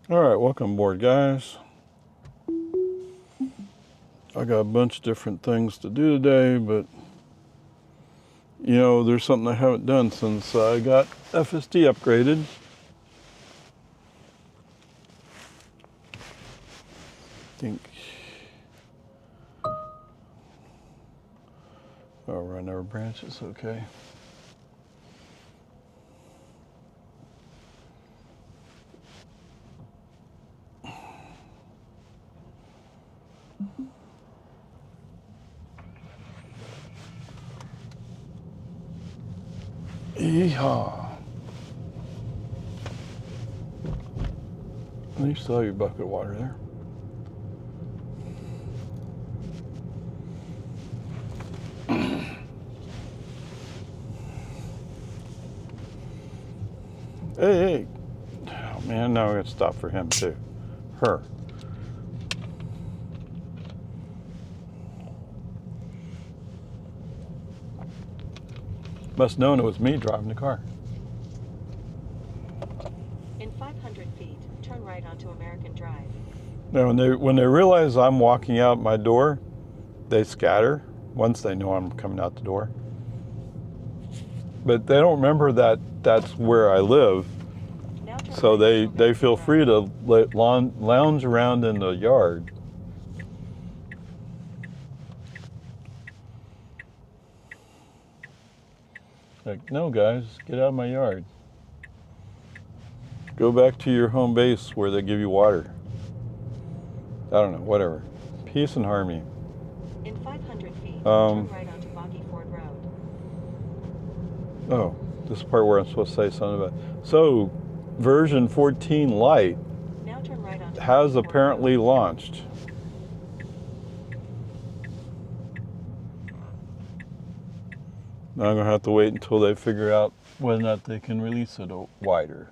All right, welcome aboard, guys. I got a bunch of different things to do today, but there's something I haven't done since I got FSD upgraded. I think. Oh, run over branches, okay. Yeehaw. You still have your bucket of water there. Hey. Oh, man, now I got to stop for him, too. Her. Must have known it was me driving the car. In 500 feet, turn right onto American Drive. Now, when they realize I'm walking out my door, they scatter once they know I'm coming out the door. But they don't remember that that's where I live, so they feel free to lounge around in the yard. Like, no, guys, get out of my yard. Go back to your home base where they give you water. I don't know, whatever. Peace and harmony. In 500 feet, turn right onto Boggy Ford Road. Oh, this is the part where I'm supposed to say something about. So, version 14 Lite now turn right onto has apparently launched. Now I'm going to have to wait until they figure out whether or not they can release it wider.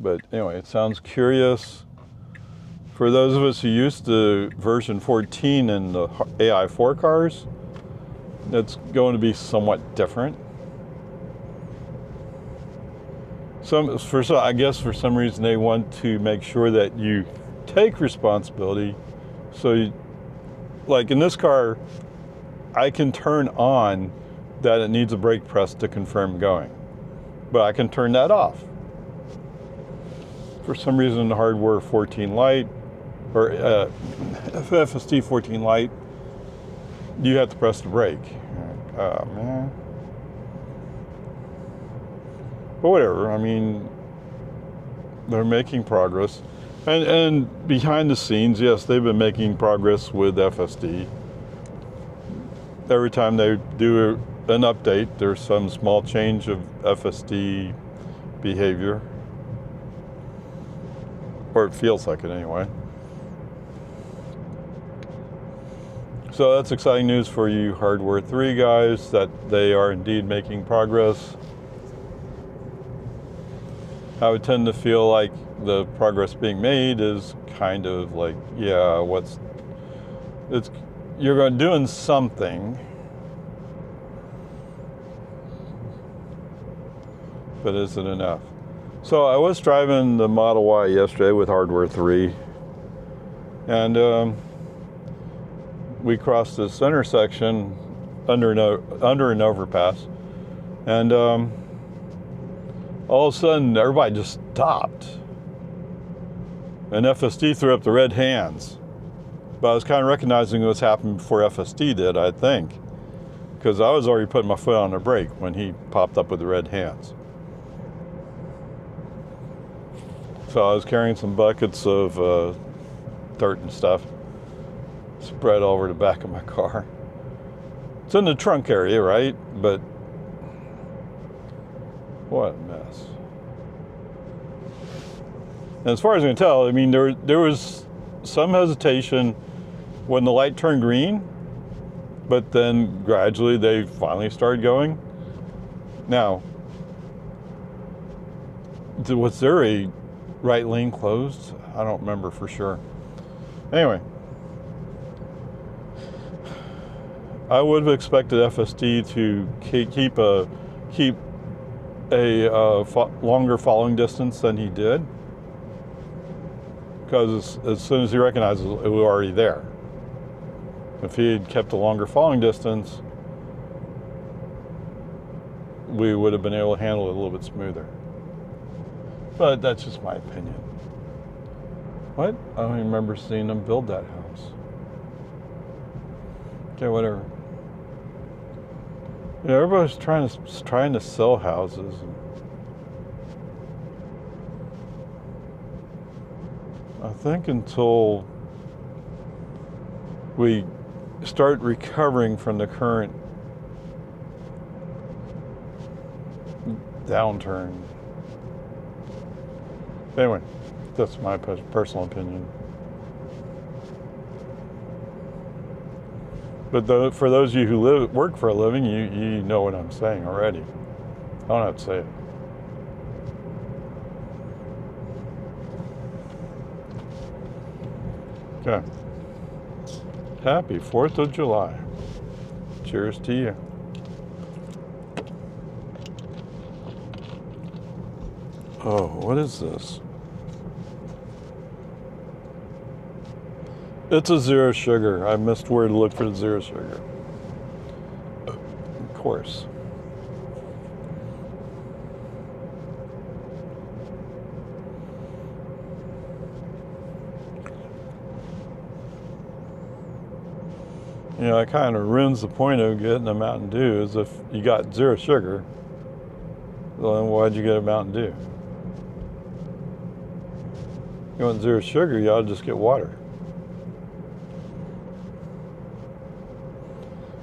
But anyway, it sounds curious. For those of us who used to version 14 in the AI4 cars, it's going to be somewhat different. I guess for some reason they want to make sure that you take responsibility. So, like in this car, I can turn on that it needs a brake press to confirm going, but I can turn that off. For some reason, the hardware 14 Lite or FSD 14 Lite, you have to press the brake. Oh man. But whatever. I mean, they're making progress, and behind the scenes, yes, they've been making progress with FSD. Every time they do an update, there's some small change of FSD behavior, or it feels like it anyway. So that's exciting news for you Hardware 3 guys, that they are indeed making progress. I would tend to feel like the progress being made is kind of like, yeah, you're doing something, but is it enough? So I was driving the Model Y yesterday with Hardware 3, and we crossed this intersection under an overpass, and all of a sudden everybody just stopped, and FSD threw up the red hands. But I was kind of recognizing what's happened before FSD did, I think, because I was already putting my foot on the brake when he popped up with the red hands. So I was carrying some buckets of dirt and stuff spread all over the back of my car. It's in the trunk area, right? But what a mess. And as far as I can tell, I mean, there was some hesitation when the light turned green, but then gradually they finally started going. Now, was there a right lane closed? I don't remember for sure. Anyway, I would have expected FSD to keep a longer following distance than he did. because as soon as he recognizes it, we were already there. If he had kept a longer falling distance, we would have been able to handle it a little bit smoother. But that's just my opinion. What? I don't even remember seeing them build that house. Okay, whatever. Yeah, everybody's trying to sell houses. I think until we start recovering from the current downturn. Anyway, that's my personal opinion. But for those of you who work for a living, you know what I'm saying already. I don't have to say it. Okay. Happy 4th of July. Cheers to you. Oh, what is this? It's a zero sugar. I missed where to look for the zero sugar. Of course. You know, it kind of ruins the point of getting a Mountain Dew. Is if you got zero sugar, well, then why'd you get a Mountain Dew? If you want zero sugar, you ought to just get water.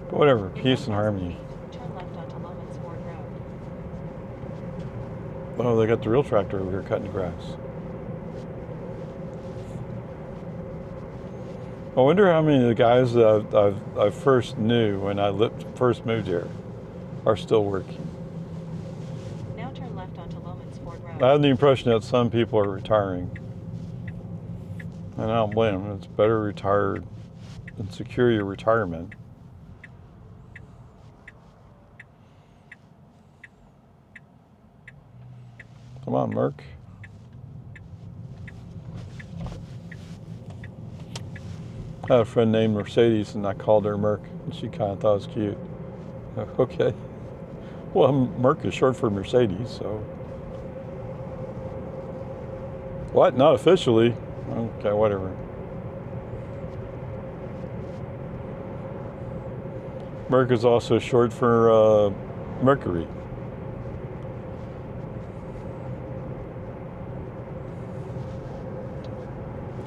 But whatever, peace and harmony. Turn left onto Loman's Ford Road. Oh, they got the real tractor over here cutting the grass. I wonder how many of the guys that I first knew when I first moved here are still working. Now turn left onto Loman's Ford Road. I have the impression that some people are retiring. And I don't blame them. It's better retired and secure your retirement. Come on, Merc. I had a friend named Mercedes, and I called her Merc, and she kind of thought it was cute. Okay. Well, Merc is short for Mercedes, so. What? Not officially. Okay, whatever. Merc is also short for Mercury.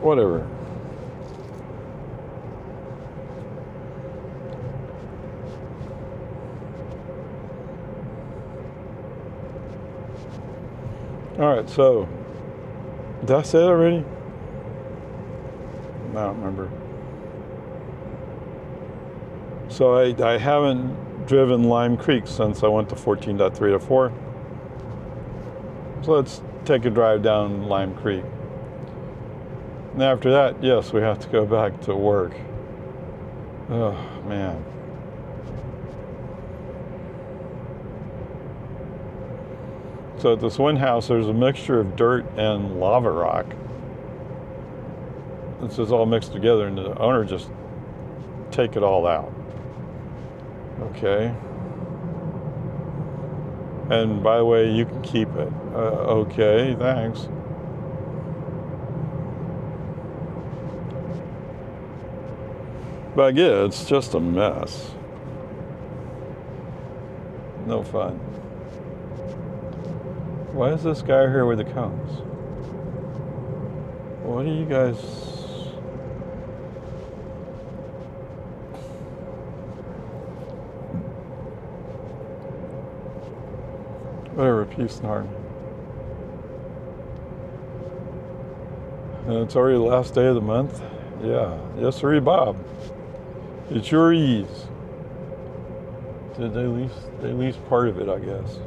Whatever. All right, so did I say it already? I don't remember. So I haven't driven Lime Creek since I went to 14.3.4. So let's take a drive down Lime Creek. And after that, yes, we have to go back to work. Oh, man. So at this one house, there's a mixture of dirt and lava rock. This is all mixed together, and the owner just take it all out. Okay. And by the way, you can keep it. Okay, thanks. But again, it's just a mess. No fun. Why is this guy here with the cones? What are you guys... Whatever, peace and harmony. And it's already the last day of the month? Yeah. Yes, sir, Bob. It sure is. Did they lease part of it, I guess.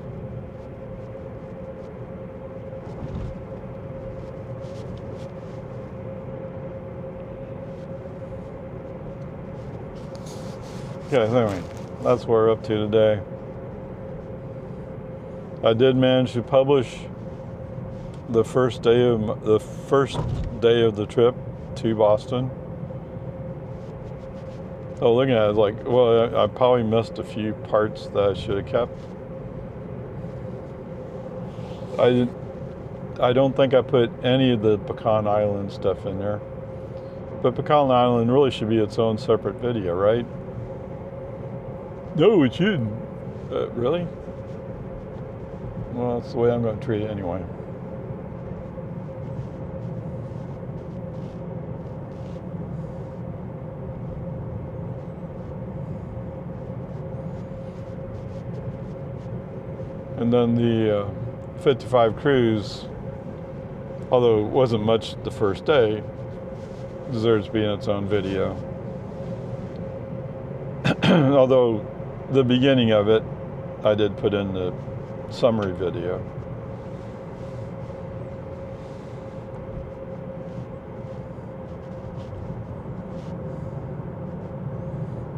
Okay, anyway, that's what we're up to today. I did manage to publish the first day of the trip to Boston. Oh, looking at it, like, well, I probably missed a few parts that I should have kept. I don't think I put any of the Pecan Island stuff in there. But Pecan Island really should be its own separate video, right? No, it shouldn't. Really? Well, that's the way I'm going to treat it anyway. And then the 55 cruise, although it wasn't much the first day, deserves being its own video. Although the beginning of it, I did put in the summary video.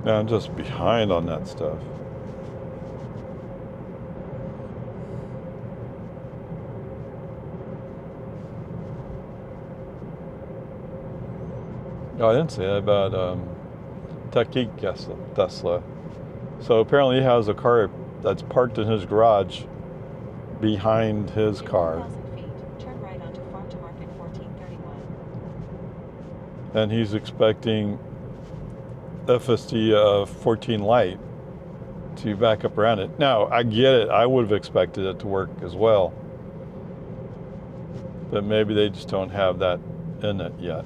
Now I'm just behind on that stuff. Oh, I didn't say that about Tesla. So apparently he has a car that's parked in his garage behind his car. 1,000 feet, turn right onto Farm to Market 1431. And he's expecting FSD 14 light to back up around it. Now, I get it. I would have expected it to work as well. But maybe they just don't have that in it yet.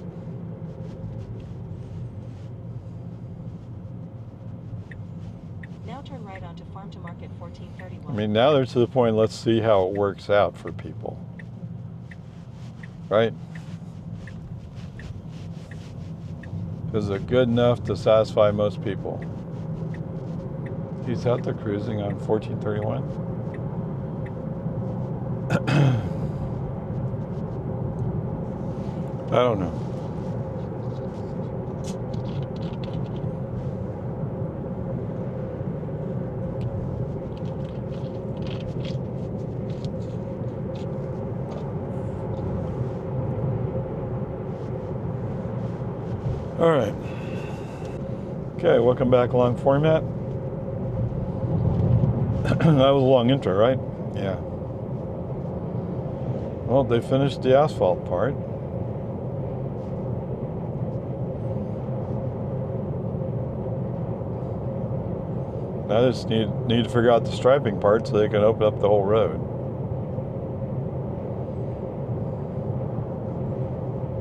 Now turn right onto Farm to Market 1431. I mean, now they're to the point, let's see how it works out for people. Right? Is it good enough to satisfy most people? He's out there cruising on 1431. I don't know. All right. Okay, welcome back, long format. That was a long intro, right? Yeah. Well, they finished the asphalt part. Now they just need to figure out the striping part so they can open up the whole road.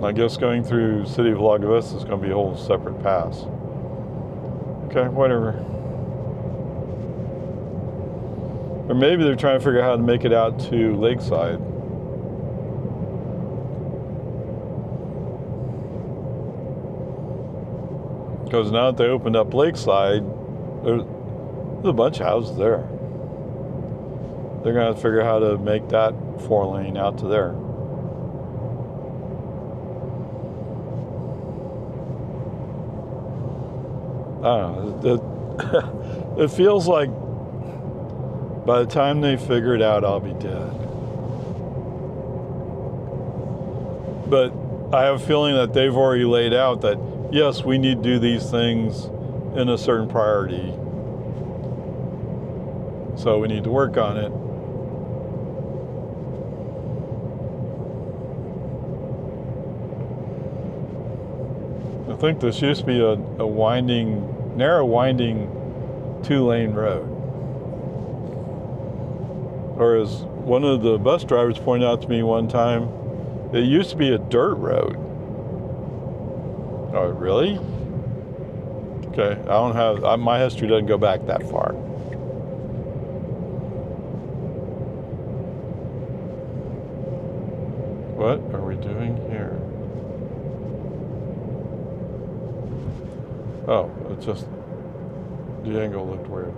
I guess going through City of Lago Vista is going to be a whole separate pass. Okay, whatever. Or maybe they're trying to figure out how to make it out to Lakeside. Because now that they opened up Lakeside, there's a bunch of houses there. They're going to have to figure out how to make that 4-lane out to there. I don't know. It feels like by the time they figure it out, I'll be dead. But I have a feeling that they've already laid out that, yes, we need to do these things in a certain priority. So we need to work on it. I think this used to be a narrow winding 2-lane road. Or as one of the bus drivers pointed out to me one time, it used to be a dirt road. Oh, really? Okay, I don't have, my history doesn't go back that far. What are we doing here? Oh, it's just, the angle looked weird.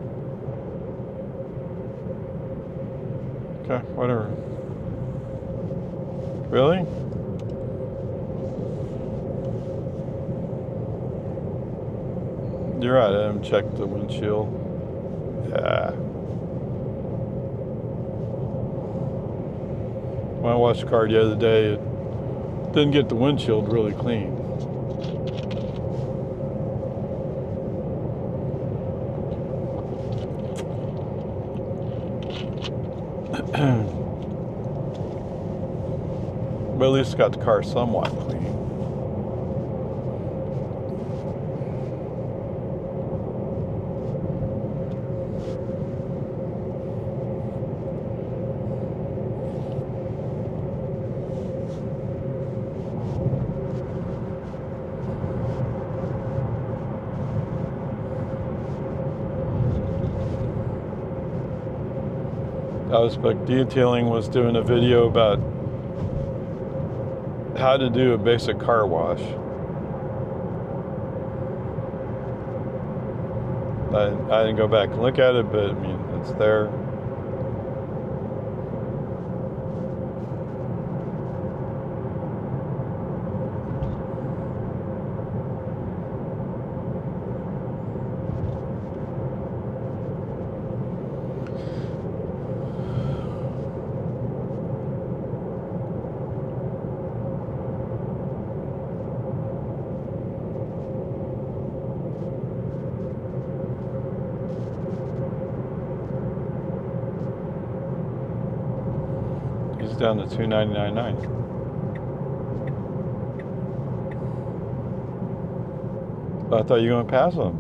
Okay, whatever. Really? You're right, I haven't checked the windshield. Yeah. When I washed the car the other day, it didn't get the windshield really clean. But at least got the car somewhat clean. Aspect Detailing was doing a video about how to do a basic car wash. I didn't go back and look at it, but I mean, it's there. He's down to $299.9. I thought you were going to pass him.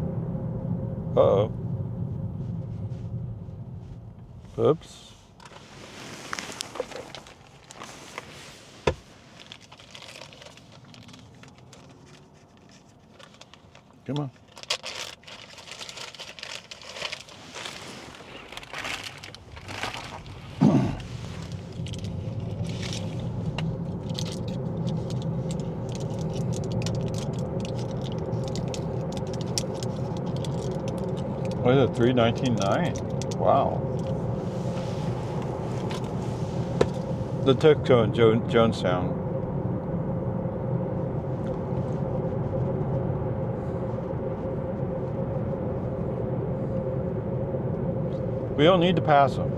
Uh-oh. Oops. Come on. What is it, $319.9? Wow. The Texaco in Jonestown. We don't need to pass them.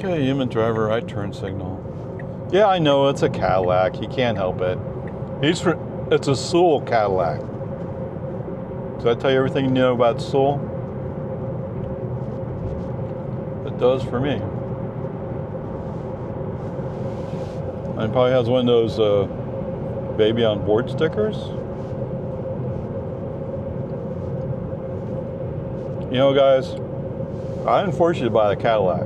Okay, human driver right turn signal. Yeah, I know, it's a Cadillac. He can't help it. It's a Sewell Cadillac. Does that tell you everything you know about Sewell? It does for me. And probably has one of those baby on board stickers. You know, guys, I didn't force you to buy the Cadillac.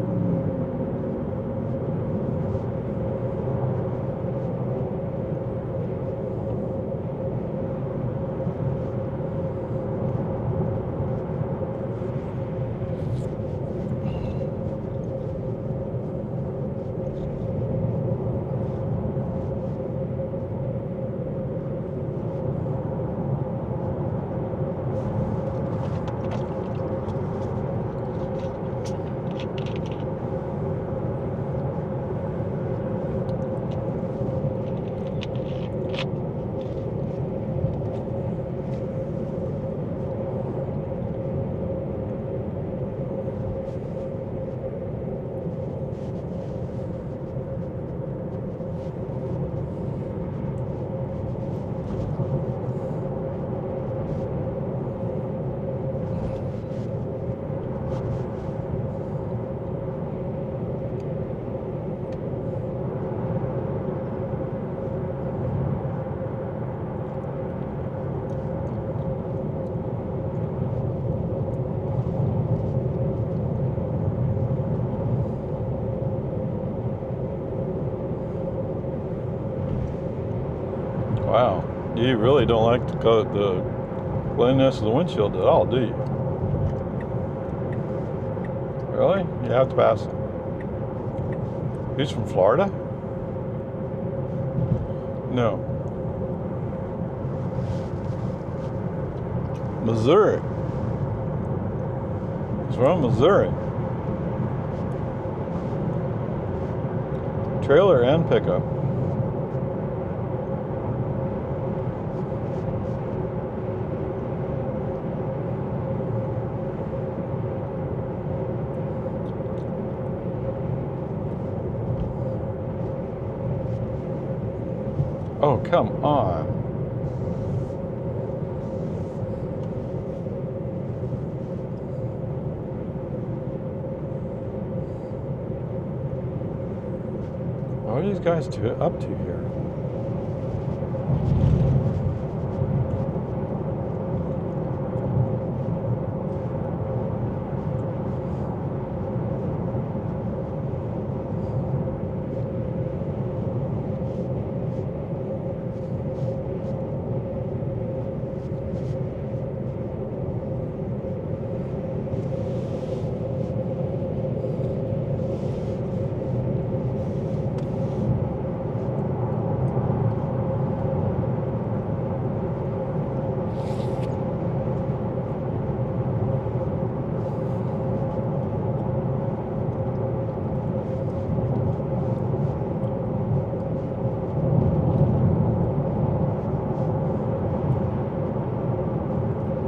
Wow, you really don't like the cleanliness of the windshield at all, do you? Really? You have to pass him. He's from Florida? No. Missouri. He's from Missouri. Trailer and pickup. Oh, come on. What are these guys up to here?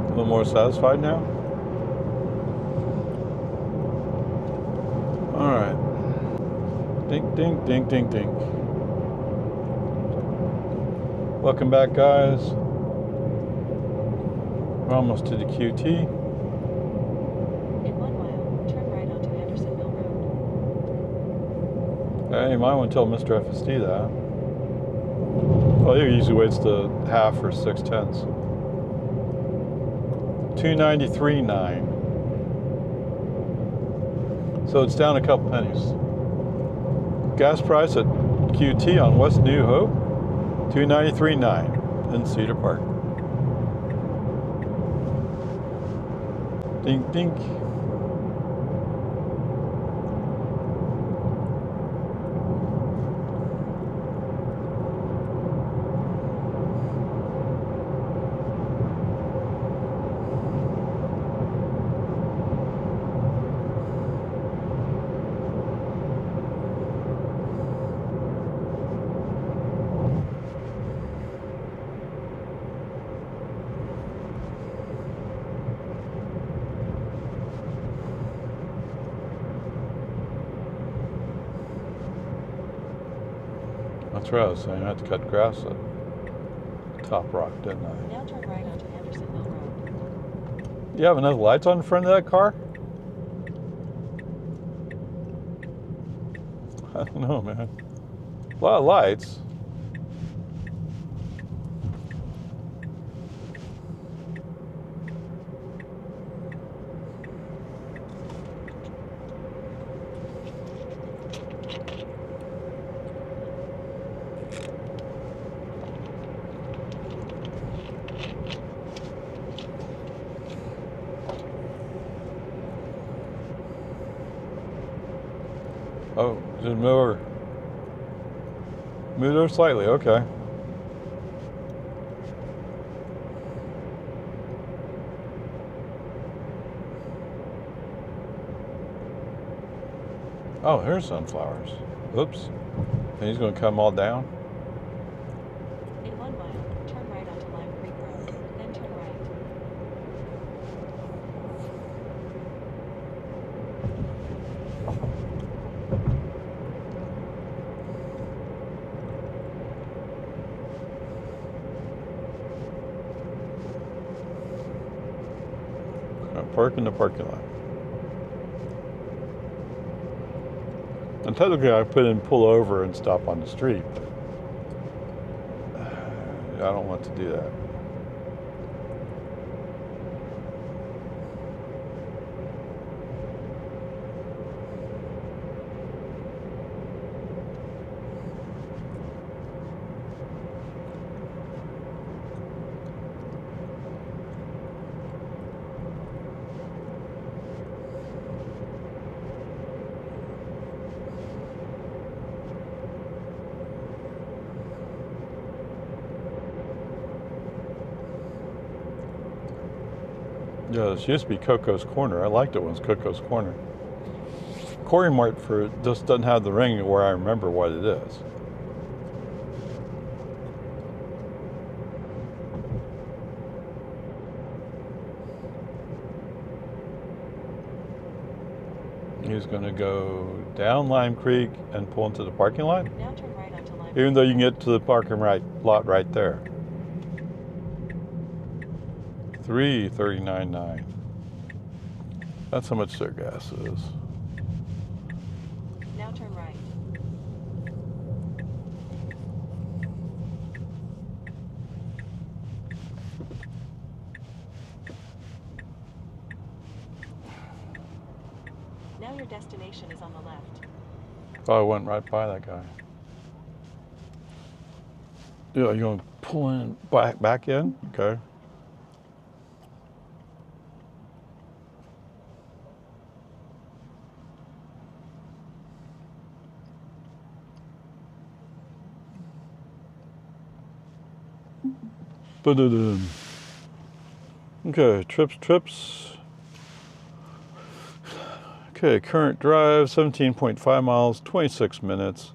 A little more satisfied now? All right. Dink, dink, dink, dink, dink. Welcome back, guys. We're almost to the QT. In 1 mile, turn right onto Andersonville Road. Hey, you might want to tell Mr. FSD that. Well, he usually waits to half or 6/10. 293.9. So it's down a couple pennies. Gas price at QT on West New Hope, 293.9 in Cedar Park. Dink, dink. That's what I was saying. I had to cut grass at Top Rock, didn't I? Now turn right onto Andersonville Road. You have enough lights on the front of that car? I don't know, man. A lot of lights. Oh, just move over. Move over slightly, okay. Oh, here's sunflowers. Oops. And he's going to cut them all down? In 1 mile, turn right onto Lime Creek Road, then turn right. Park in the parking lot. And technically I put in pull over and stop on the street, but I don't want to do that. Yeah, this used to be Coco's Corner. I liked it when it was Coco's Corner. Corey Mart for just doesn't have the ring where I remember what it is. He's going to go down Lime Creek and pull into the parking lot, Now turn right onto Lime even though you can get to the parking lot right there. 339.9. That's how much their gas is. Now turn right. Now your destination is on the left. Oh, I went right by that guy. Yeah, you going to pull in back in? Okay. Ba-da-dum. Okay, trips. Okay, current drive, 17.5 miles, 26 minutes,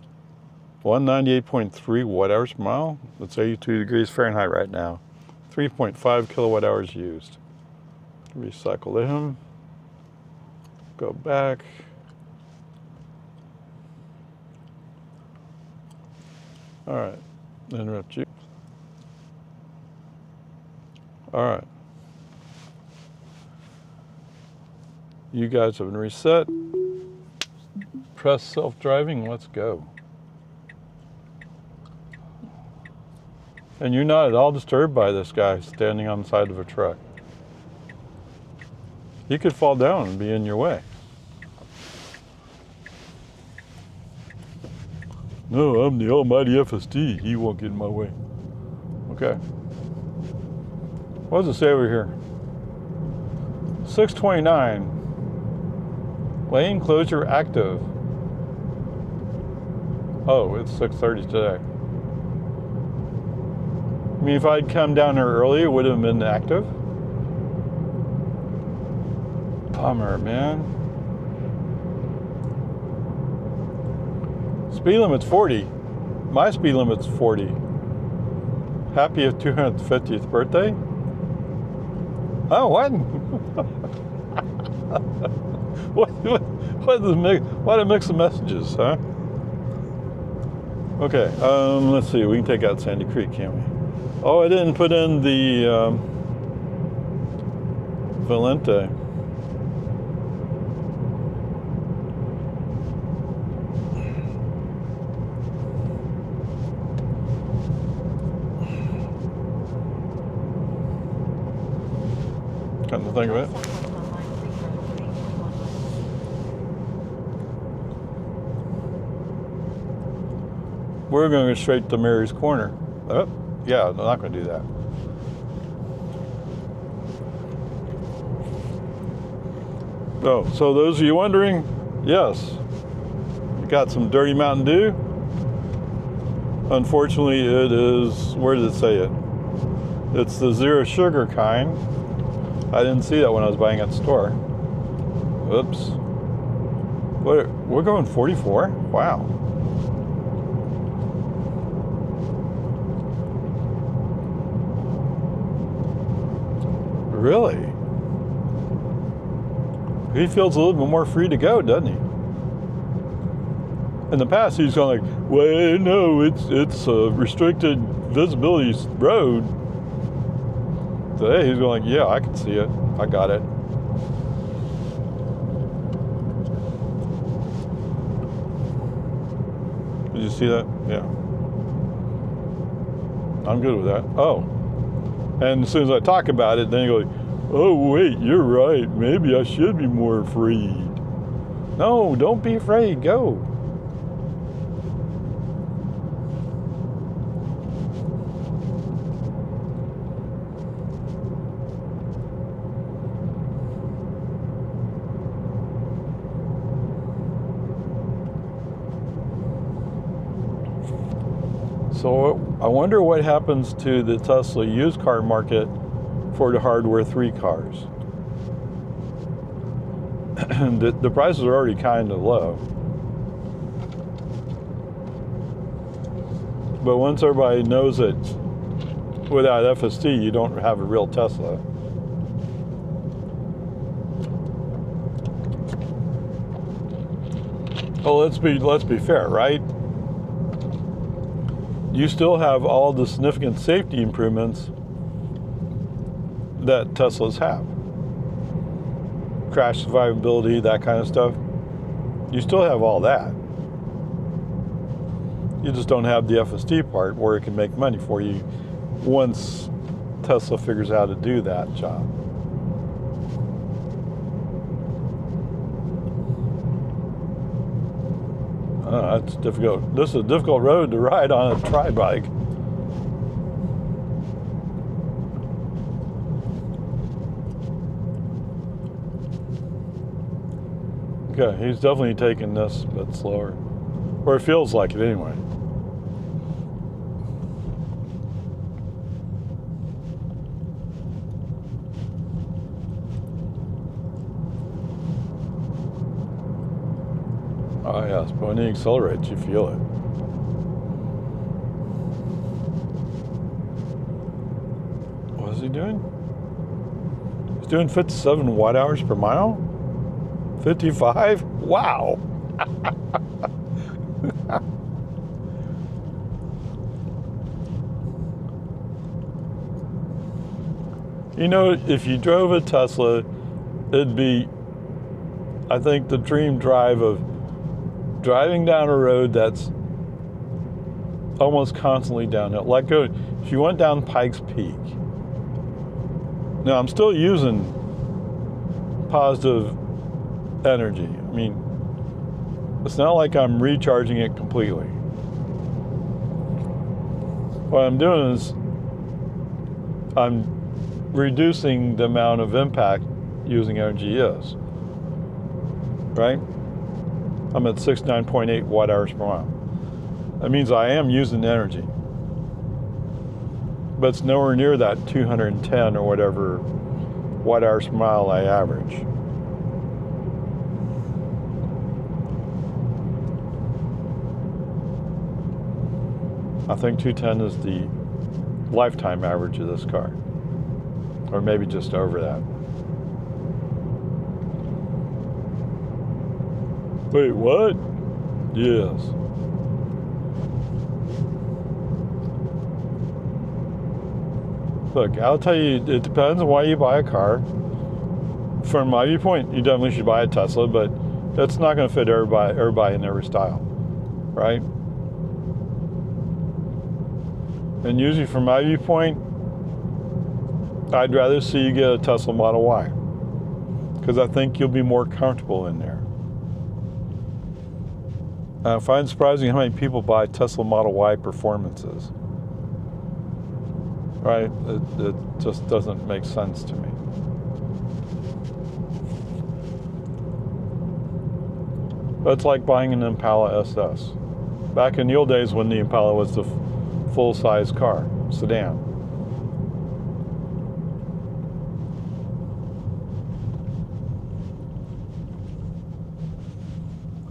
198.3 watt hours per mile. It's 82 degrees Fahrenheit right now. 3.5 kilowatt hours used. Recycle them. Go back. All right, interrupt you. All right. You guys have been reset. Press self-driving, let's go. And you're not at all disturbed by this guy standing on the side of a truck. He could fall down and be in your way. No, I'm the almighty FSD. He won't get in my way. Okay. What does it say over here? 629. Lane closure active. Oh, it's 6:30 today. I mean, if I'd come down here early, it would have been active. Bummer, man. Speed limit's 40. My speed limit's 40. Happy 250th birthday? Oh, what? What a mix of messages, huh? Okay, let's see. We can take out Sandy Creek, can't we? Oh, I didn't put in the Valente. Come to think of it. We're going to go straight to Mary's Corner. Oh, yeah, I'm not going to do that. Oh, so those of you wondering, yes, you got some dirty Mountain Dew. Unfortunately, it is, where did it say it? It's the zero sugar kind. I didn't see that when I was buying at the store. Oops. What, we're going 44? Wow. Really? He feels a little bit more free to go, doesn't he? In the past, he's going like, well, no, it's a restricted visibility road. Today, he's going like, yeah, I can see it. I got it. Did you see that? Yeah. I'm good with that. Oh. And as soon as I talk about it, then you go, oh, wait, you're right. Maybe I should be more afraid. No, don't be afraid. Go. So I wonder what happens to the Tesla used car market for the hardware 3 cars. the prices are already kind of low. But once everybody knows that without FSD, you don't have a real Tesla. Well, let's be fair, right? You still have all the significant safety improvements that Teslas have. Crash survivability, that kind of stuff. You still have all that. You just don't have the FSD part where it can make money for you once Tesla figures out how to do that job. That's difficult. This is a difficult road to ride on a tri-bike. Okay, he's definitely taking this a bit slower. Or it feels like it anyway. Oh yes, but when he accelerates, you feel it. What is he doing? He's doing 57 watt hours per mile? 55? Wow! You know, if you drove a Tesla, it'd be, I think, the dream drive of driving down a road that's almost constantly downhill. Like if you went down Pikes Peak. Now, I'm still using positive energy. I mean, it's not like I'm recharging it completely. What I'm doing is I'm reducing the amount of impact using energy is, right? I'm at 69.8 watt hours per mile. That means I am using energy, but it's nowhere near that 210 or whatever watt hours per mile I average. I think 210 is the lifetime average of this car, or maybe just over that. Wait, what? Yes. Look, I'll tell you, it depends on why you buy a car. From my viewpoint, you definitely should buy a Tesla, but that's not going to fit everybody in every style, right? And usually from my viewpoint, I'd rather see you get a Tesla Model Y, because I think you'll be more comfortable in there. I find it surprising how many people buy Tesla Model Y Performances. Right? It just doesn't make sense to me. But it's like buying an Impala SS. Back in the old days when the Impala was the full-size car, sedan.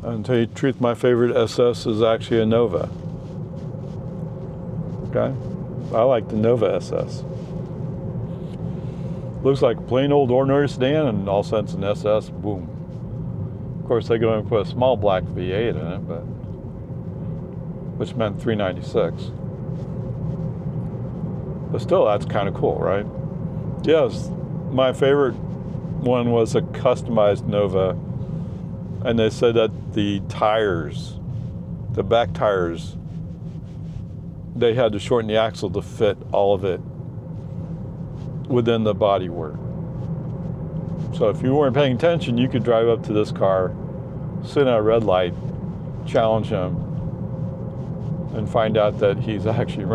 And to tell you the truth, my favorite SS is actually a Nova. Okay? I like the Nova SS. Looks like a plain old ordinary sedan, and all of a sudden it's an SS, boom. Of course, they go and put a small black V8 in it, but which meant $396. But still, that's kind of cool, right? Yes, my favorite one was a customized Nova, and they said that the tires, the back tires, they had to shorten the axle to fit all of it within the bodywork. So if you weren't paying attention, you could drive up to this car, sit at a red light, challenge him, and find out that he's actually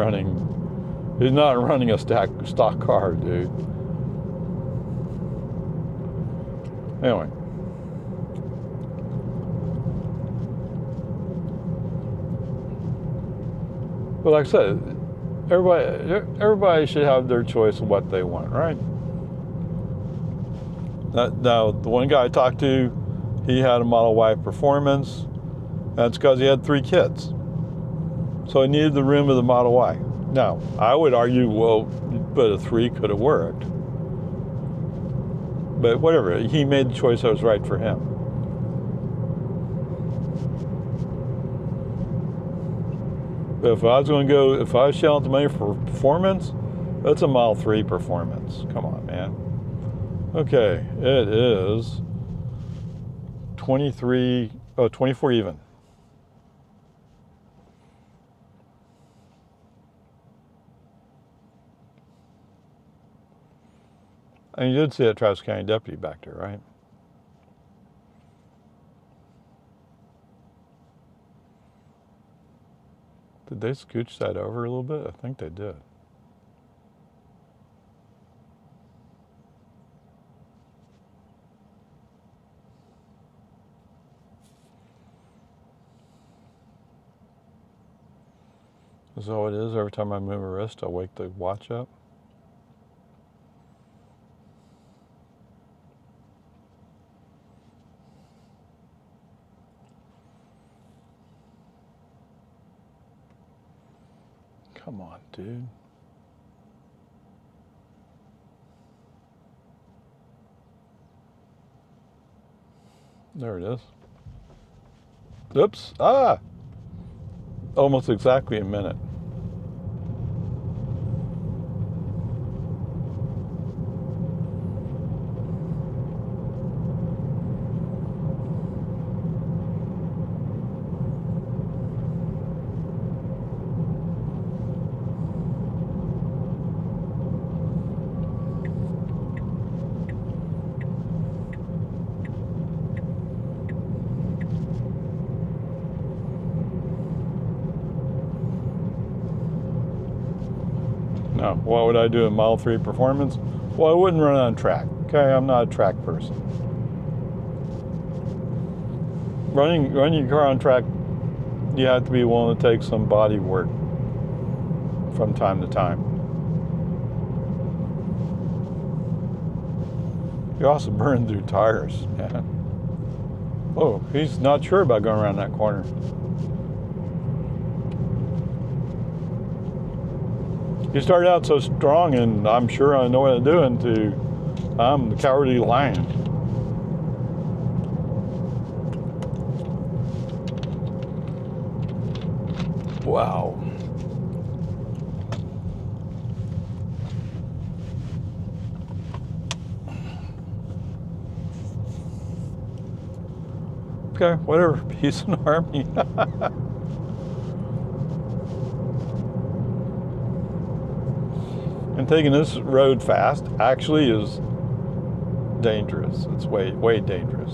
he's not running a stock car, dude. Anyway. But like I said, everybody should have their choice of what they want, right? Now, the one guy I talked to he had a Model Y Performance. That's because he had 3 kids. So he needed the room of the Model Y. Now, I would argue, well, but a 3 could have worked. But whatever, he made the choice that was right for him. But if I was shelling out the money for performance, that's a Model 3 Performance. Come on, man. Okay, it is 24 even. And you did see that Travis County deputy back there, right? Did they scooch that over a little bit? I think they did. Is that all it is? Every time I move a wrist, I'll wake the watch up? Come on, dude. There it is. Oops. Ah! Almost exactly a minute. Now, what would I do in Model 3 Performance? Well, I wouldn't run on track. Okay, I'm not a track person. Running your car on track, you have to be willing to take some body work from time to time. You also burn through tires, man. Oh, he's not sure about going around that corner. You started out so strong, and I'm sure I know what I'm doing, to I'm the cowardly lion. Wow. Okay, whatever. Peace and harmony. And taking this road fast actually is dangerous. It's way, way dangerous.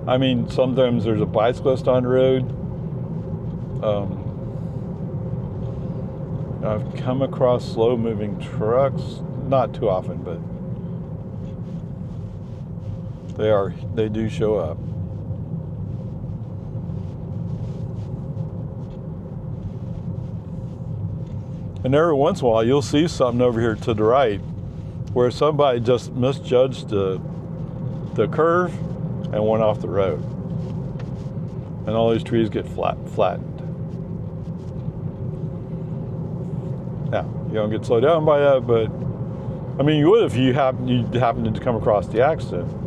I mean, sometimes there's a bicyclist on the road. I've come across slow-moving trucks, not too often, but they do show up. And every once in a while, you'll see something over here to the right where somebody just misjudged the curve and went off the road. And all these trees get flattened. Now, you don't get slowed down by that, but I mean, you would if you happened to come across the accident.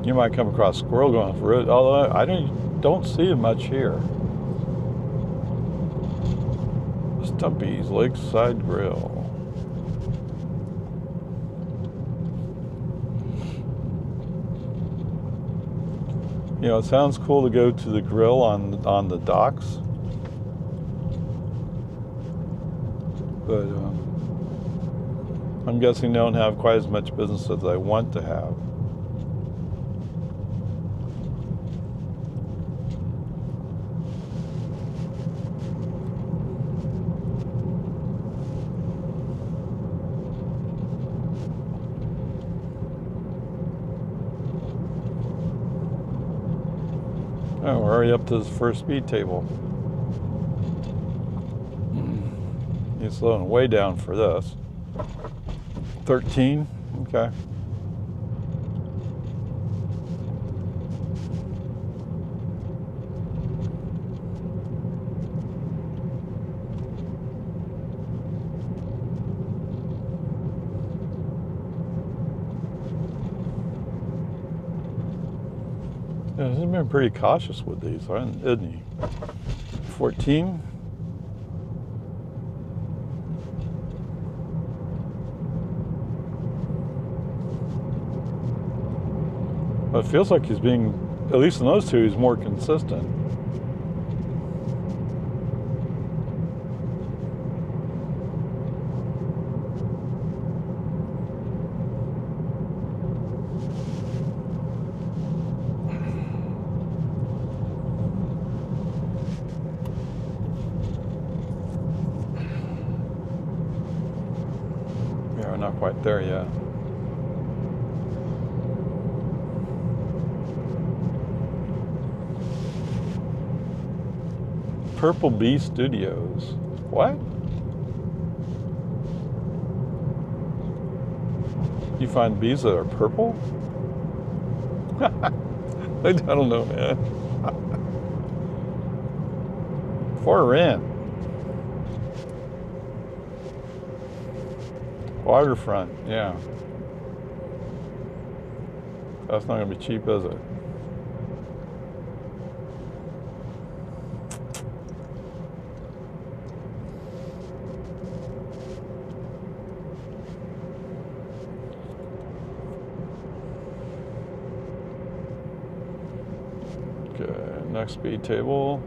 You might come across a squirrel going off the road, although I don't see it much here. Stumpy's Lakeside Grill. You know, it sounds cool to go to the grill on the docks, but I'm guessing they don't have quite as much business as I want to have. Oh, we're already up to the first speed table. He's slowing way down for this. 13, okay. Yeah, he's been pretty cautious with these, isn't he? 14. But it feels like he's being, at least in those two, he's more consistent. Yeah, we're not quite there yet. Purple Bee Studios. What? You find bees that are purple? I don't know, man. For rent. Waterfront, yeah. That's not going to be cheap, is it? Okay, next speed table.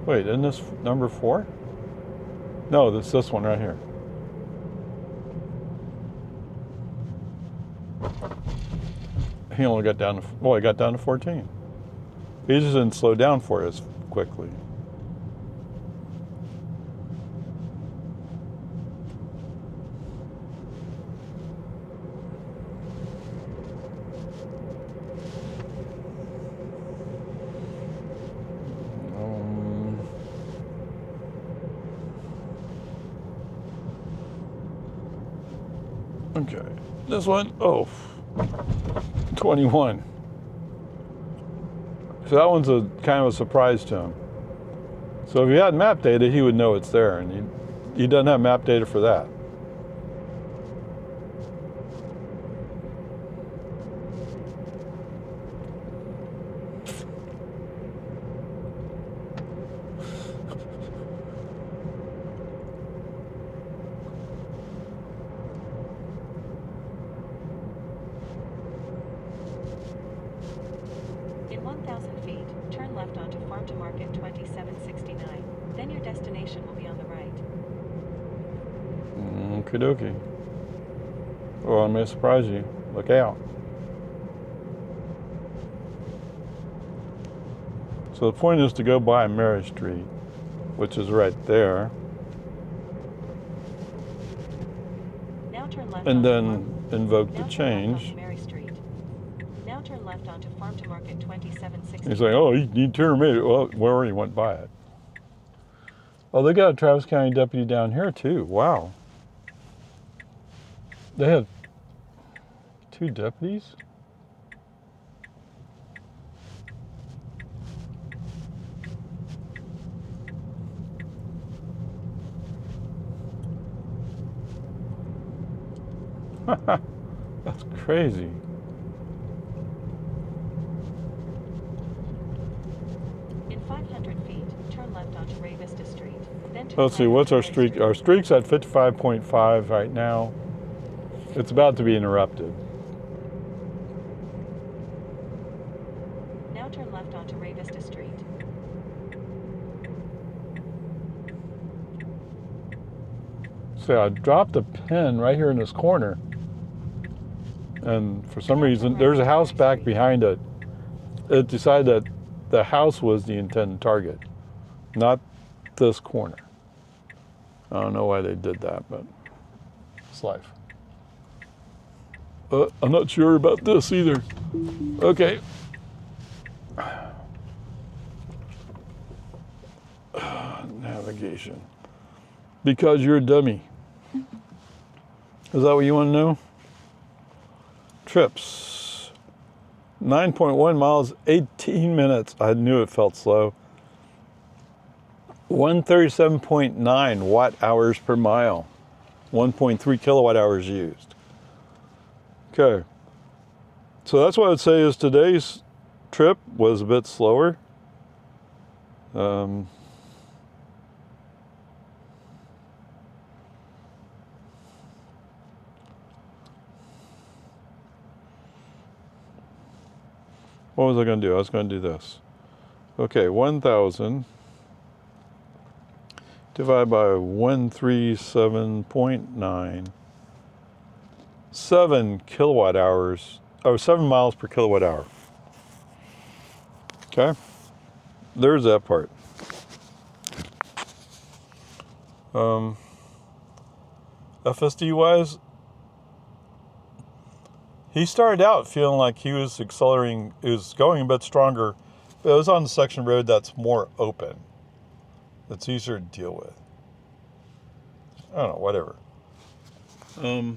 Wait, isn't this number 4? No, that's this one right here. He only got down to, well, he got down to 14. He just didn't slow down for us quickly. Okay, this one, oh, 21. So that one's a kind of a surprise to him. So if he had map data, he would know it's there, and he doesn't have map data for that. In 1,000 feet, turn left onto Farm to Market 2769. Then your destination will be on the right. Okie dokie. Well, I may surprise you. Look out. So the point is to go by Mary Street, which is right there. Now turn left And onto then invoke the Now turn left change. onto Mary Street. Now turn left onto Farm to Market 2769. He's like, oh, you turned me. Well, we already went by it. Oh, they got a Travis County deputy down here too. Wow. They have 2 deputies? That's crazy. In 500 feet, turn left onto Ray Vista Street. Then turn Let's see, right what's onto our Ray streak? Street. Our streak's at 55.5 right now. It's about to be interrupted. Now turn left onto Ray Vista Street. See, I dropped a pin right here in this corner. And for some reason, there's a house back behind it. It decided that the house was the intended target, not this corner. I don't know why they did that, but it's life. I'm not sure about this either. Okay. destination. Because you're a dummy. Is that what you want to know? Trips. 9.1 miles, 18 minutes. I knew it felt slow. 137.9 watt hours per mile. 1.3 kilowatt hours used. Okay. So that's what I would say is today's trip was a bit slower. What was I going to do? I was going to do this. Okay, 1,000 divided by 137.9. 7 kilowatt hours. Oh, 7 miles per kilowatt hour. Okay. There's that part. FSD wise, he started out feeling like he was accelerating, it was going a bit stronger, but it was on the section road that's more open. That's easier to deal with. I don't know, whatever. Other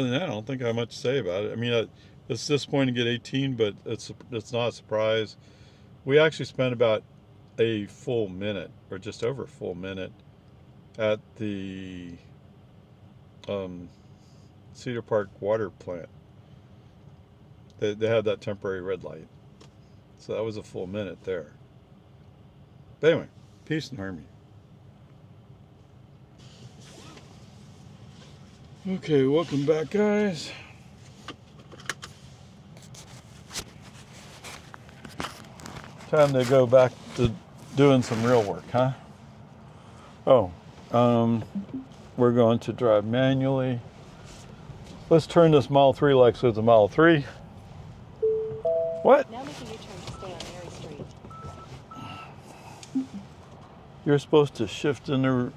than that, I don't think I have much to say about it. I mean, it's disappointing to get 18, but it's not a surprise. We actually spent about a full minute, or just over a full minute, at the Cedar Park water plant. They had that temporary red light. So that was a full minute there. But anyway, peace and harmony. Okay, welcome back, guys. Time to go back to doing some real work, huh? Oh, we're going to drive manually. Let's turn this Model 3 like so it's a Model 3. What? Now make a U-turn to stay on Mary Street. You're supposed to shift in the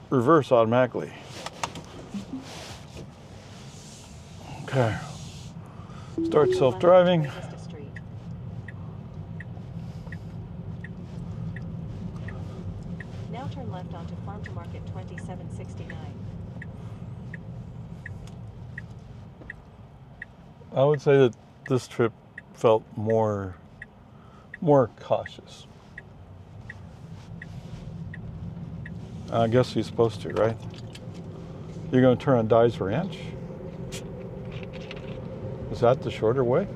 reverse automatically. Okay. Start self-driving. Now turn left onto Farm to Market 2769. I would say that this trip felt more cautious. I guess he's supposed to, right? You're going to turn on Dye's Ranch? Is that the shorter way?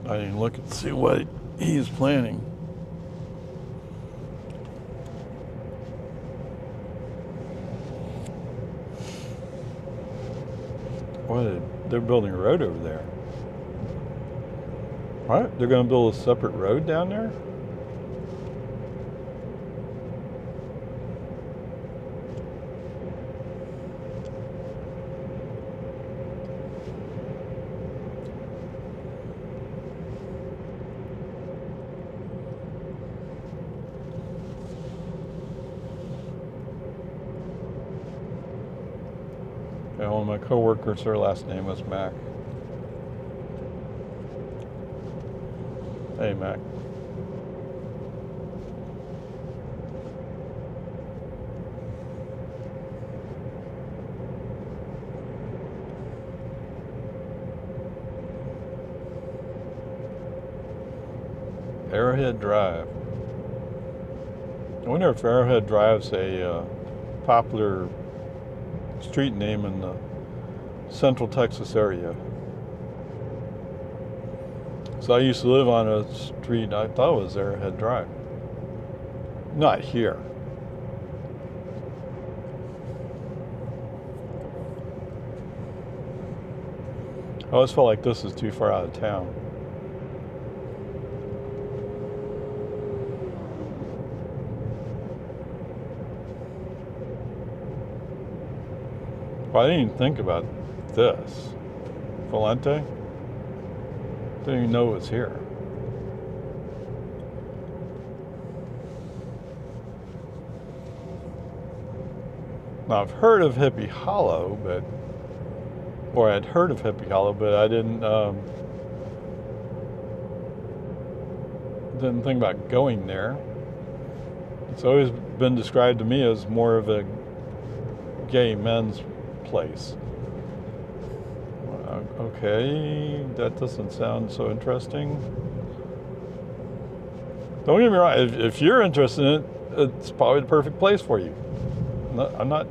I didn't look and see what he's planning. They're building a road over there. What? They're going to build a separate road down there? Yeah, one of my coworkers, her last name was Mac. Hey, Mac. Arrowhead Drive. I wonder if Arrowhead Drive's a popular street name in the Central Texas area. So I used to live on a street I thought was Arrowhead Drive. Not here. I always felt like this is too far out of town. Well, I didn't even think about this. Valente? Didn't even know it was here. Now, I've heard of Hippie Hollow, I'd heard of Hippie Hollow, but I didn't think about going there. It's always been described to me as more of a gay men's place. Okay, that doesn't sound so interesting. Don't get me wrong, if you're interested in it, it's probably the perfect place for you. I'm not,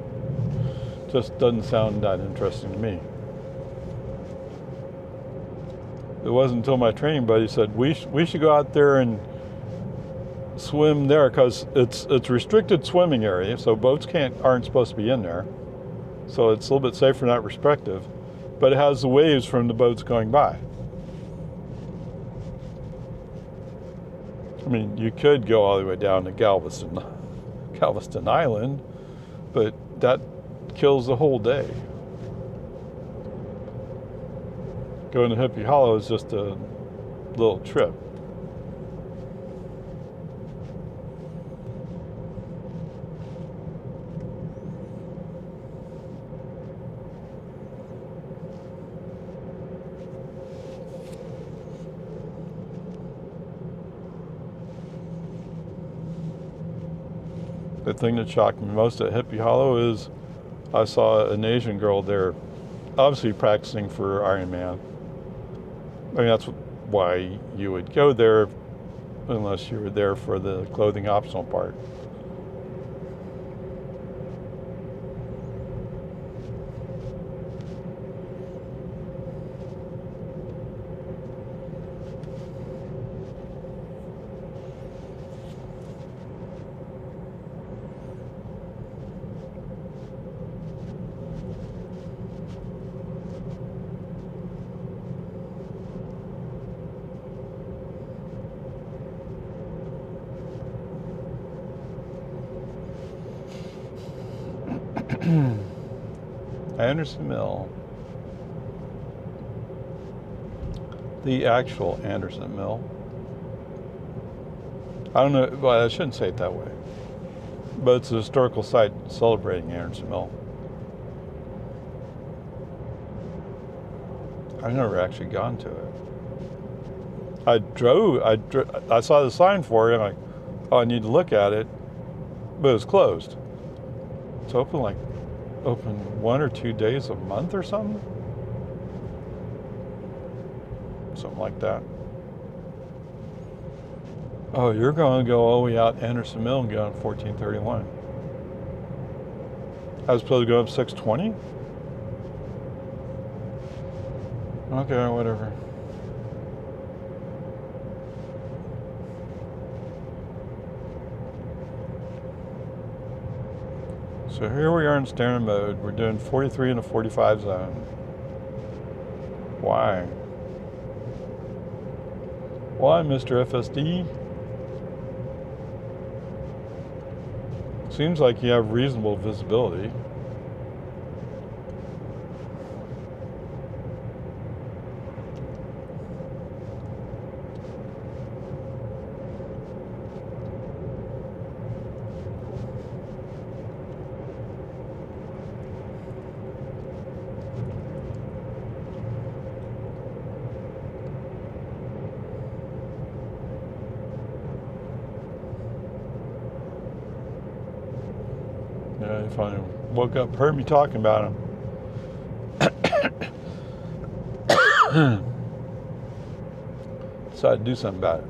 just doesn't sound that interesting to me. It wasn't until my training buddy said, we should go out there and swim there, because it's restricted swimming area, so boats aren't supposed to be in there. So it's a little bit safer in that perspective, but it has the waves from the boats going by. I mean, you could go all the way down to Galveston Island, but that kills the whole day. Going to Hippie Hollow is just a little trip. The thing that shocked me most at Hippie Hollow is I saw an Asian girl there, obviously practicing for Ironman. I mean, that's why you would go there, unless you were there for the clothing optional part. Anderson Mill. The actual Anderson Mill. I don't know, well, I shouldn't say it that way. But it's a historical site celebrating Anderson Mill. I've never actually gone to it. I saw the sign for it, and I'm like, oh, I need to look at it, but it was closed. It's open 1 or 2 days a month or something? Something like that. Oh, you're going to go all the way out Anderson Mill and get on 1431. I was supposed to go up 620? Okay, whatever. So here we are in standard mode. We're doing 43 in a 45 zone. Why? Why, Mr. FSD? Seems like you have reasonable visibility. Yeah, if I woke up, heard me talking about him. Decided to do something about it.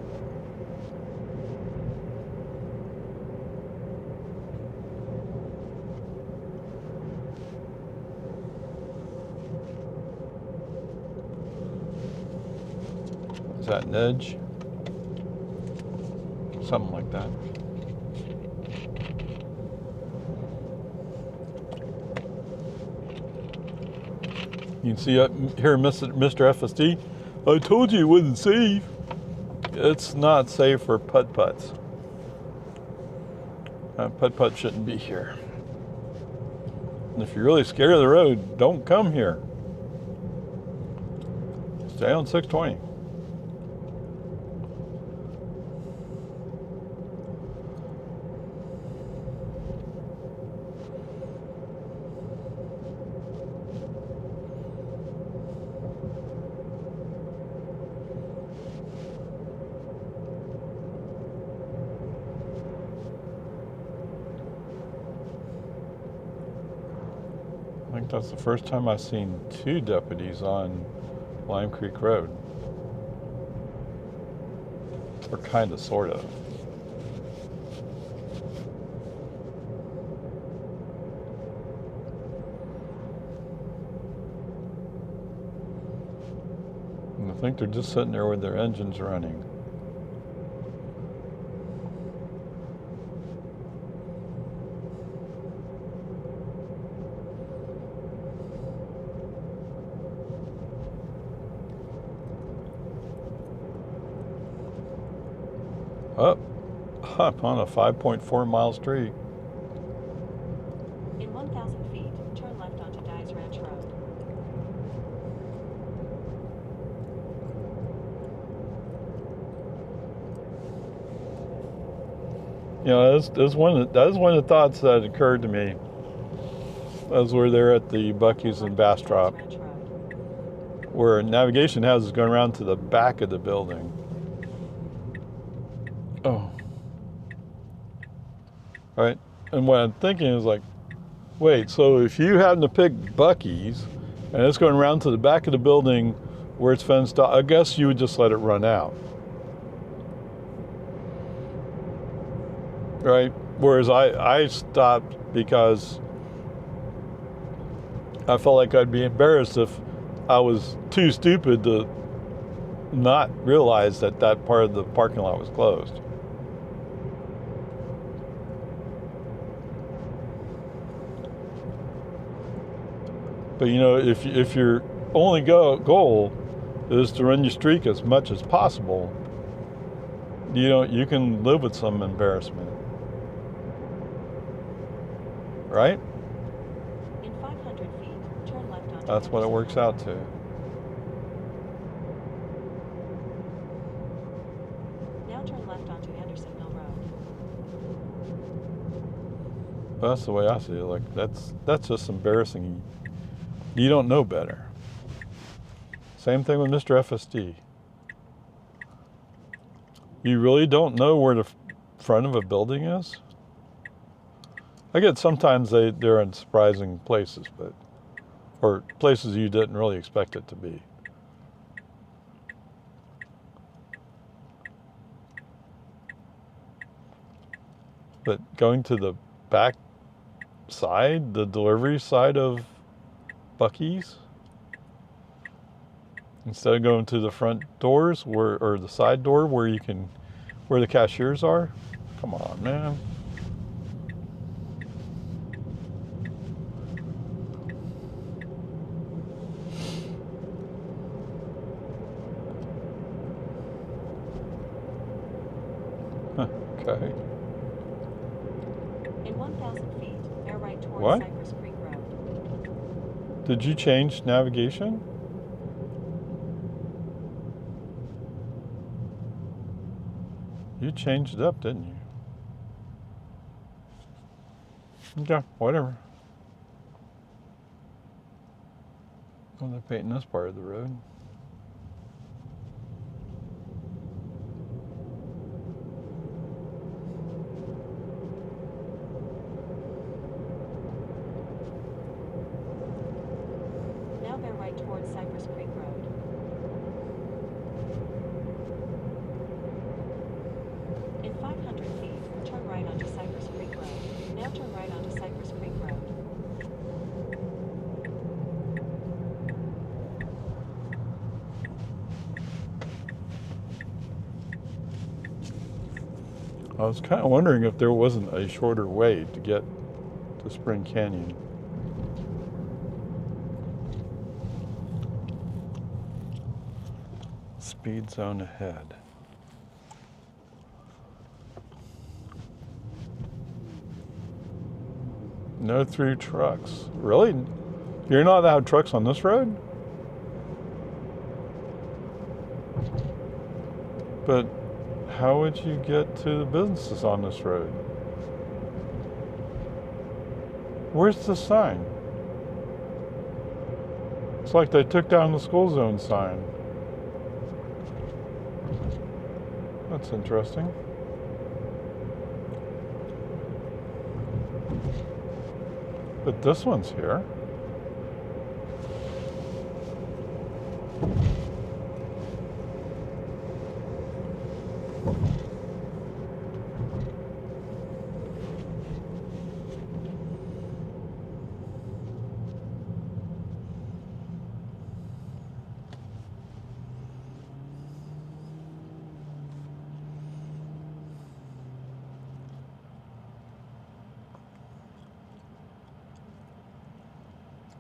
Is that an edge? Something like that. You can see up here, Mr. FSD. I told you it wasn't safe. It's not safe for putt-putts. Putt-putt shouldn't be here. And if you're really scared of the road, don't come here. Stay on 620. I think that's the first time I've seen 2 deputies on Lime Creek Road. Or kind of, sort of. And I think they're just sitting there with their engines running. Up. I'm on a 5.4 mile street. In 1,000 feet, turn left onto Dyes Ranch Road. You know, that's one of the thoughts that occurred to me as we're there at the Buc-ee's in Bastrop, where navigation has us going around to the back of the building. Oh. Right? And what I'm thinking is like, wait, so if you happen to pick Buc-ee's and it's going around to the back of the building where it's fenced off, I guess you would just let it run out. Right? Whereas I stopped because I felt like I'd be embarrassed if I was too stupid to not realize that that part of the parking lot was closed. But you know, if your only goal is to run your streak as much as possible, you can live with some embarrassment, right? In 500 feet, turn left onto That's what it works out to. Now turn left onto Anderson Mill Road. But that's the way I see it. Like that's just embarrassing. You don't know better. Same thing with Mr. FSD. You really don't know where the front of a building is? I get sometimes they're in surprising places, or places you didn't really expect it to be. But going to the back side, the delivery side of Buc-ee's, instead of going to the front doors or the side door where the cashiers are, come on, man. Okay. In 1,000 feet, bear right towards What? Cypress Creek Road. Did you change navigation? You changed it up, didn't you? Okay, whatever. Well, they're painting this part of the road. Now bear right towards Cypress Creek Road. In 500 feet, turn right onto Cypress Creek Road. Now turn right onto Cypress Creek Road. I was kind of wondering if there wasn't a shorter way to get to Spring Canyon. Speed zone ahead. No through trucks. Really? You're not allowed trucks on this road? But how would you get to the businesses on this road? Where's the sign? It's like they took down the school zone sign. That's interesting. But this one's here.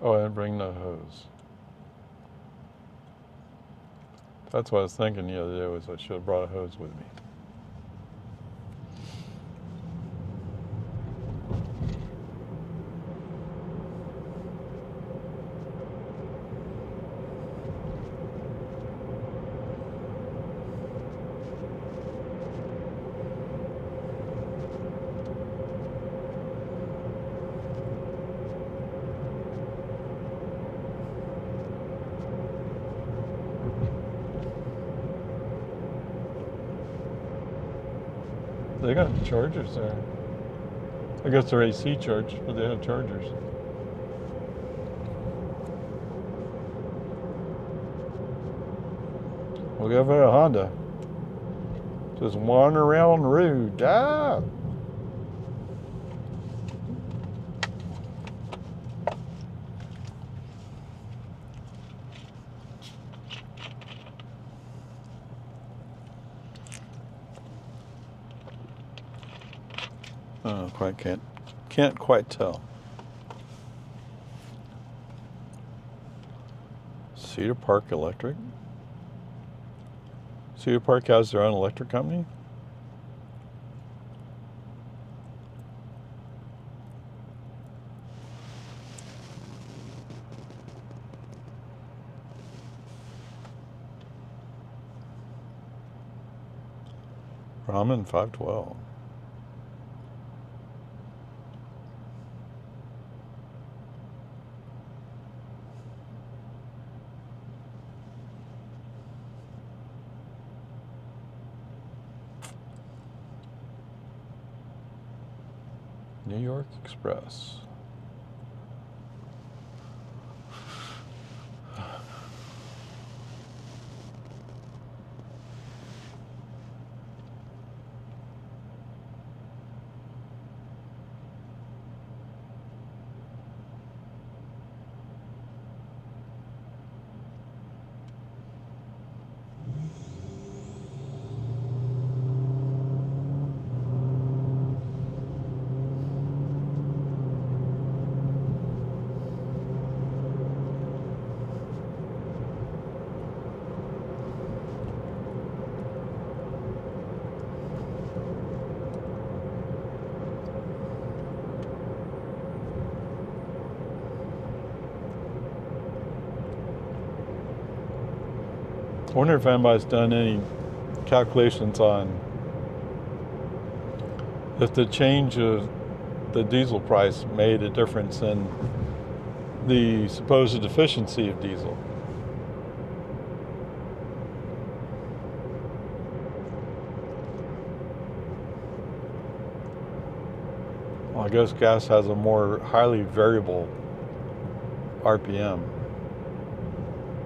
Oh, I didn't bring no hose. That's what I was thinking the other day was I should have brought a hose with me. They got chargers there. I guess they're AC charged, but they have chargers. We'll give it a Honda. Just wander around the road. Ah! Oh, can't quite tell. Cedar Park Electric. Cedar Park has their own electric company. Ramen 512. New York Express. I wonder if anybody's done any calculations on if the change of the diesel price made a difference in the supposed efficiency of diesel. Well, I guess gas has a more highly variable RPM,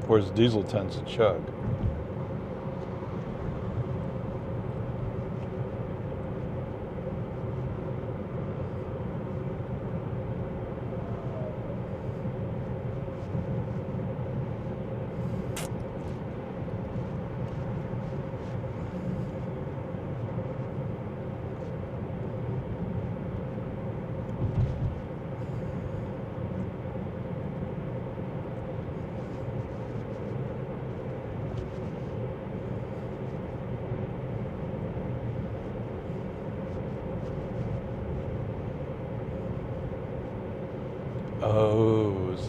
whereas diesel tends to chug.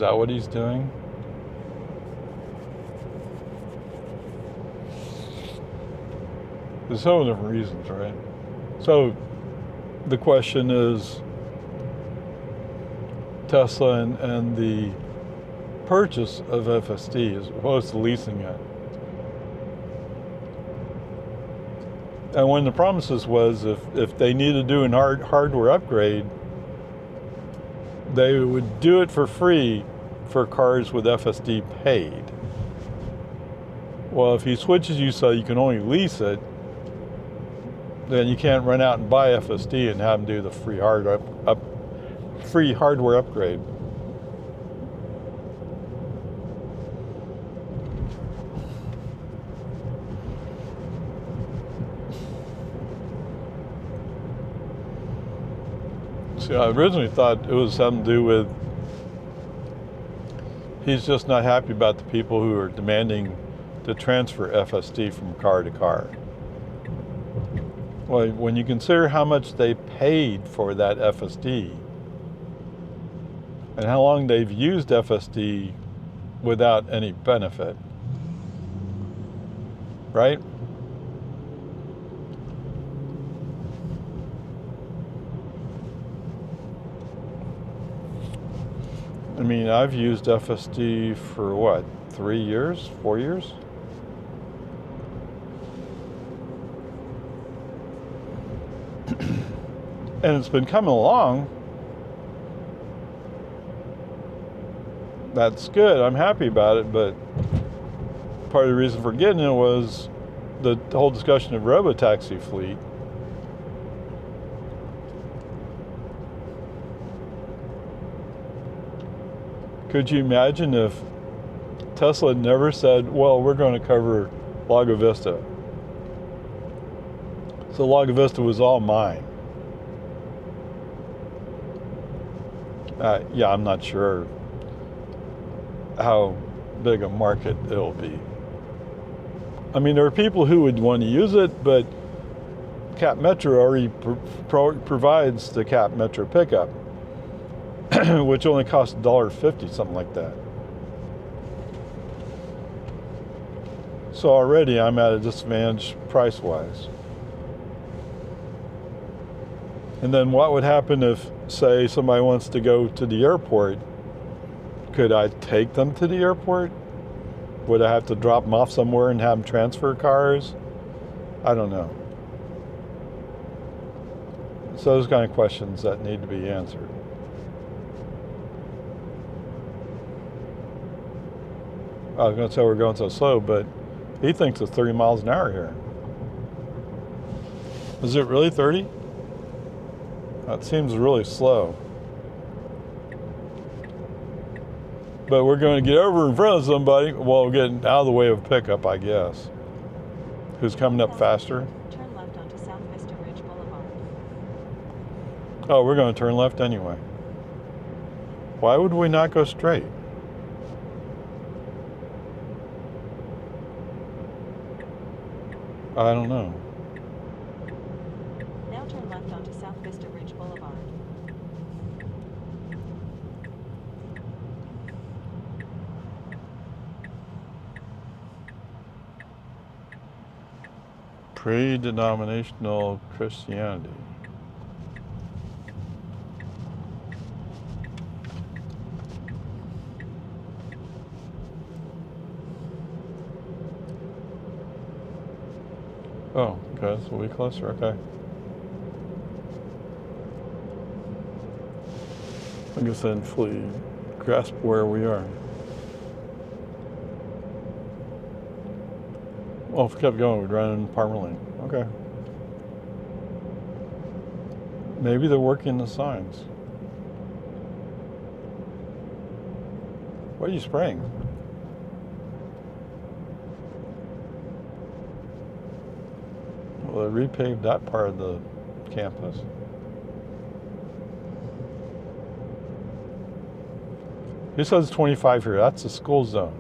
that what he's doing? There's so many different reasons, right? So the question is, Tesla and the purchase of FSD as opposed to leasing it. And one of the promises was if they need to do an hardware upgrade, they would do it for free for cars with FSD paid. Well, if he switches you so you can only lease it, then you can't run out and buy FSD and have them do the free hardware upgrade. See, I originally thought it was something to do with he's just not happy about the people who are demanding to transfer FSD from car to car. Well, when you consider how much they paid for that FSD and how long they've used FSD without any benefit, right? I mean, I've used FSD for what, 3 years, 4 years? And it's been coming along. That's good. I'm happy about it, but part of the reason for getting it was the whole discussion of robotaxi fleet. Could you imagine if Tesla had never said, well, we're going to cover Lago Vista? So Lago Vista was all mine. Yeah, I'm not sure how big a market it'll be. I mean, there are people who would want to use it, but Cap Metro already provides the Cap Metro pickup, which only costs $1.50, something like that. So already I'm at a disadvantage price-wise. And then what would happen if, say, somebody wants to go to the airport? Could I take them to the airport? Would I have to drop them off somewhere and have them transfer cars? I don't know. So those kind of questions that need to be answered. I was going to say we're going so slow, but he thinks it's 30 miles an hour here. Is it really 30? That seems really slow. But we're going to get over in front of somebody, well, getting out of the way of a pickup, I guess. Who's coming up faster? Turn left onto South Vista Ridge Boulevard. Oh, we're going to turn left anyway. Why would we not go straight? I don't know. Now turn left onto South Vista Ridge Boulevard. Pre-denominational Christianity. Oh, okay, so we closer, okay. I guess I didn't fully grasp where we are. Well, if we kept going, we'd run in Palmer Lane. Okay. Maybe they're working the signs. What are you spraying? Well, they repaved that part of the campus. He says 25 here. That's the school zone.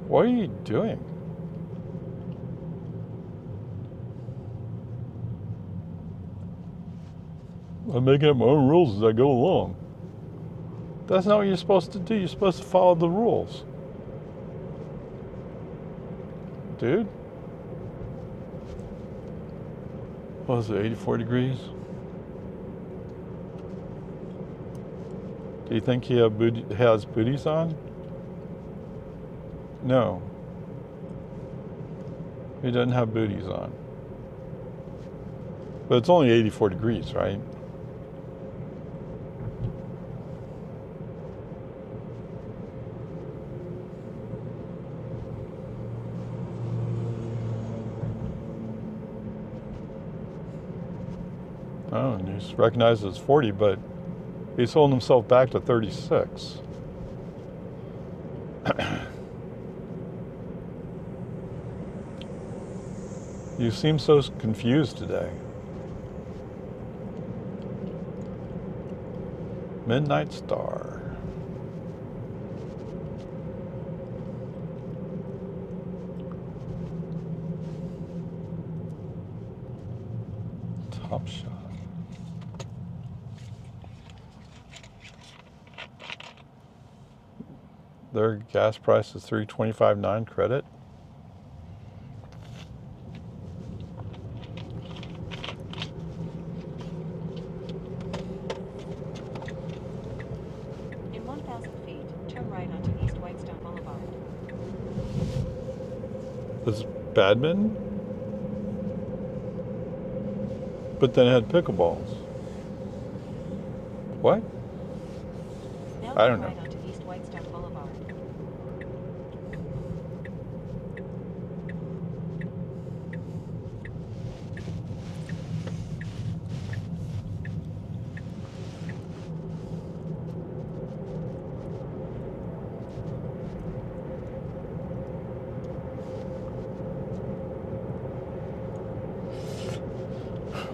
What are you doing? I'm making up my own rules as I go along. That's not what you're supposed to do. You're supposed to follow the rules. Dude. What is it, 84 degrees? Do you think he has booties on? No. He doesn't have booties on. But it's only 84 degrees, right? Oh, and he's recognized as 40, but he's holding himself back to 36. You seem so confused today. Midnight Star. Top Shot. Their gas price is $3.25.9 credit. In 1,000 feet, turn right onto East Whitestone Boulevard. This is badminton? But then it had pickleballs. What? Now I turn don't know. right onto East Whitestone Boulevard.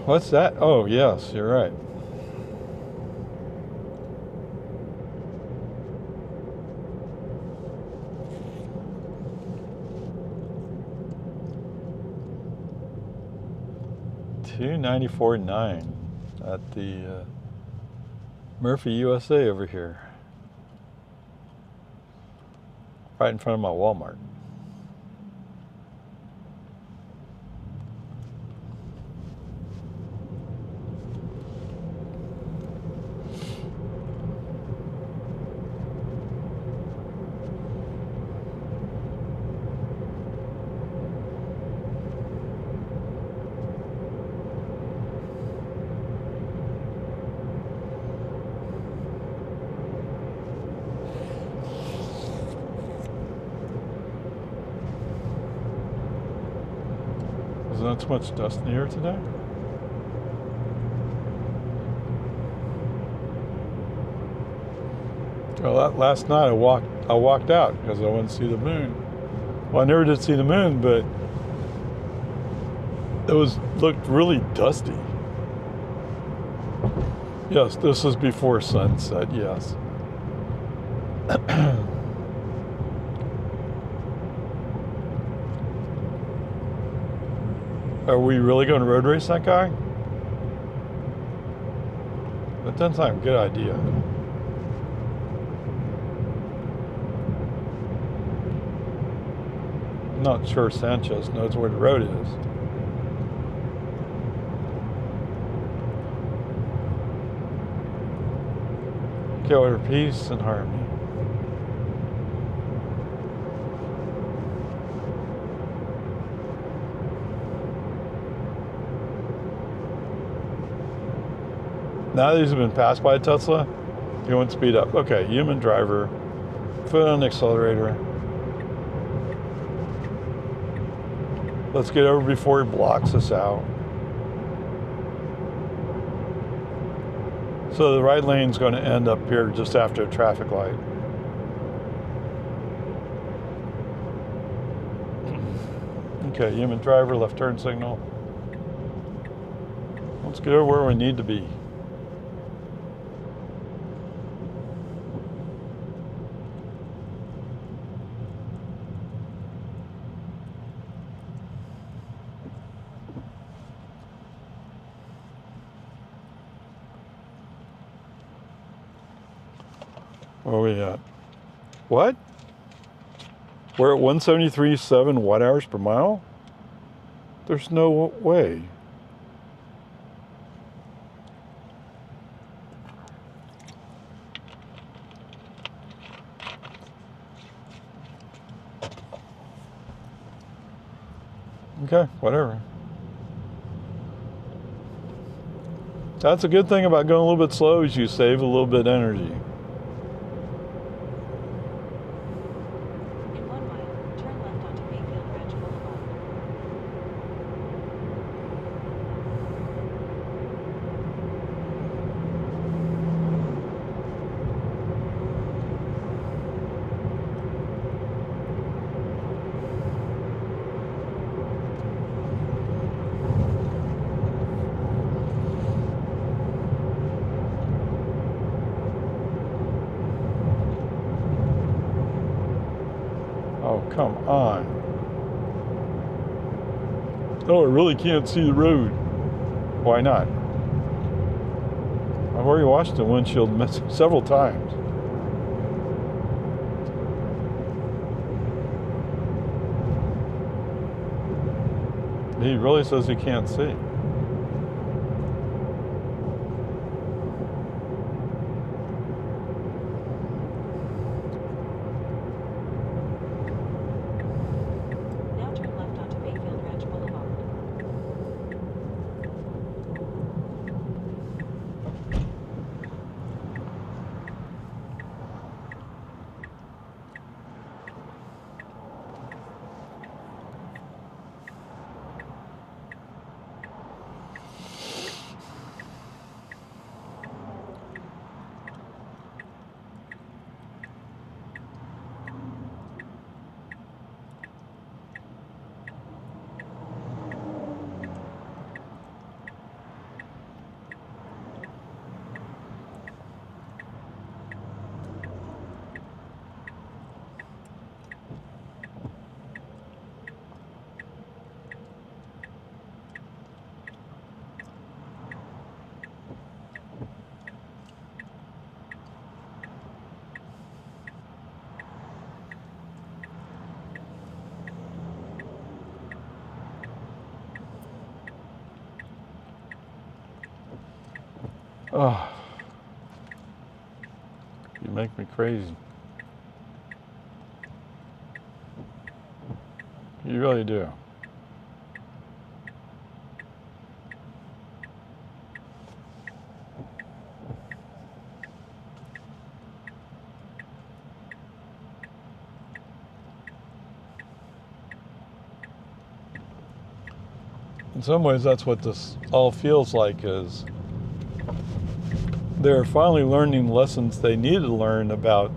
What's that? Oh, yes, you're right. $294.9 at the Murphy USA over here, right in front of my Walmart. Is not too much dust in the air today? Well, last night I walked out because I wanted to see the moon. Well, I never did see the moon, but looked really dusty. Yes, this is before sunset, yes. Are we really going to road race that guy? That doesn't sound like a good idea. I'm not sure Sanchez knows where the road is. Okay, order peace and harmony. Now that he's been passed by a Tesla, he won't speed up. Okay, human driver, foot on the accelerator. Let's get over before he blocks us out. So the right lane's going to end up here just after a traffic light. Okay, human driver, left turn signal. Let's get over where we need to be. Where are we at? What? We're at 173.7 watt hours per mile? There's no way. Okay, whatever. That's a good thing about going a little bit slow is you save a little bit of energy. In 1 mile, turn left onto Mayfield Ranch Boulevard. Oh, come on. Oh, I really can't see the road. Why not? I've already watched the windshield several times. He really says he can't see. Now turn left onto Mayfield Ranch Boulevard. Oh, you make me crazy. You really do. In some ways, that's what this all feels like is they're finally learning lessons they needed to learn about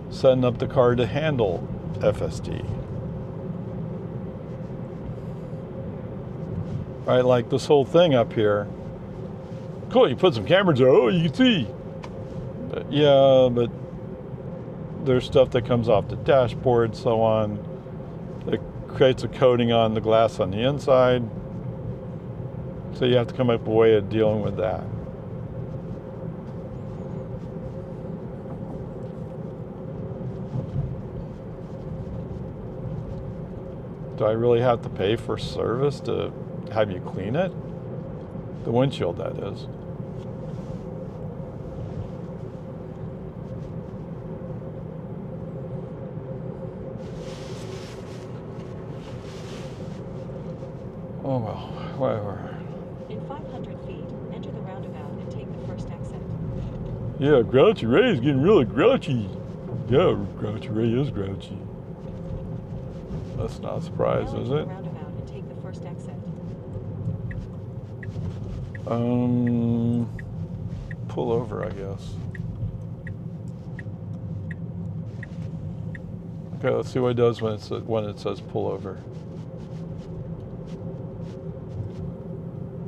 setting up the car to handle FSD. Right, like this whole thing up here. Cool, you put some cameras there, oh, you can see. But yeah, but there's stuff that comes off the dashboard, so on. It creates a coating on the glass on the inside. So you have to come up with a way of dealing with that. Do I really have to pay for service to have you clean it? The windshield, that is. Oh well, whatever. In 500 feet, enter the roundabout and take the first exit. Yeah, Grouchy Ray is getting really grouchy. Yeah, Grouchy Ray is grouchy. That's not a surprise, Now is enter it? the roundabout and take the first exit. Pull over, I guess. Okay, let's see what it does when it says pull over.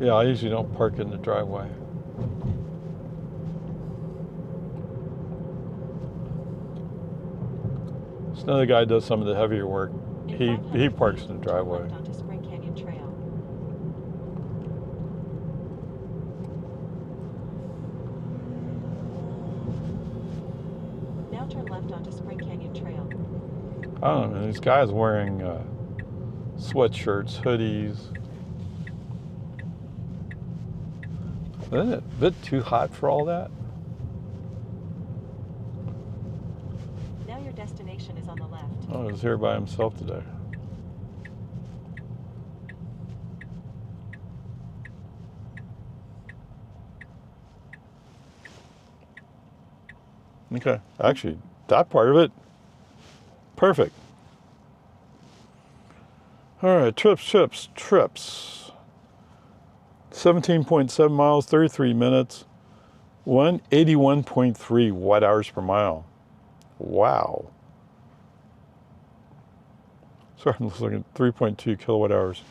Yeah, I usually don't park in the driveway. So another guy does some of the heavier work. He parks in the driveway. Turn left onto Spring Canyon Trail. Now turn left onto Spring Canyon Trail. I don't know. These guys wearing sweatshirts, hoodies. Isn't it a bit too hot for all that? Now your destination is on the left. Oh, he's here by himself today. Okay, actually, that part of it, perfect. All right, trips. 17.7 miles, 33 minutes, 181.3 watt hours per mile. Wow. Sorry, I'm just looking at 3.2 kilowatt hours.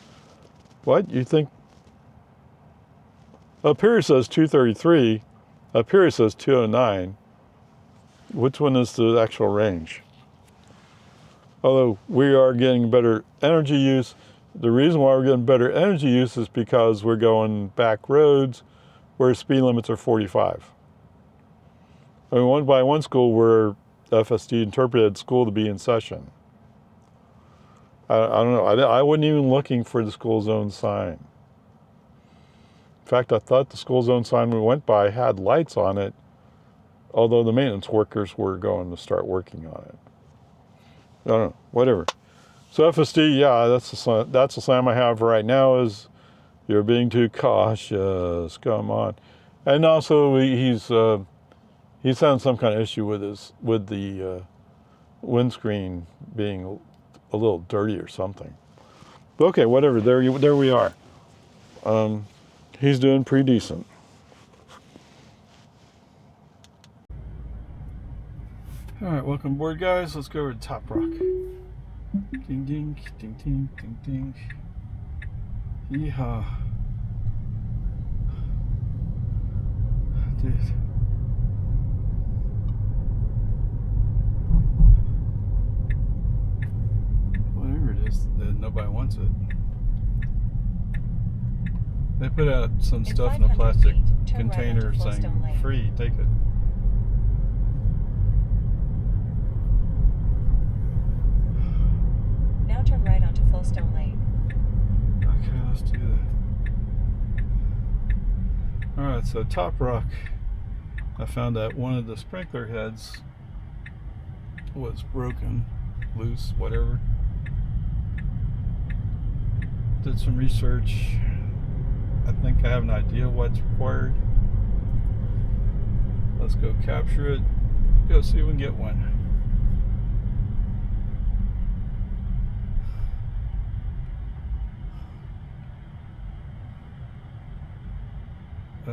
What, you think? Up here it says 233, up here it says 209. Which one is the actual range? Although we are getting better energy use, the reason why we're getting better energy use is because we're going back roads where speed limits are 45. I mean, one school where FSD interpreted school to be in session. I don't know. I wasn't even looking for the school zone sign. In fact, I thought the school zone sign we went by had lights on it, although the maintenance workers were going to start working on it. I don't know, whatever. So FSD, yeah, that's the slam I have right now is you're being too cautious, come on. And also he's having some kind of issue with the windscreen being a little dirty or something. But okay, whatever, there we are. He's doing pretty decent. All right, welcome aboard, guys. Let's go over to Top Rock. Ding, ding, ding, ding, ding, ding. Yeehaw. Dude. Whatever it is, nobody wants it. They put out some stuff in a plastic container saying, free, take it. Now turn right onto Fullstone Lane. Okay, let's do that. Alright, so Top Rock, I found that one of the sprinkler heads was broken, loose, whatever. Did some research. I think I have an idea what's required. Let's go capture it, go see if we can get one. I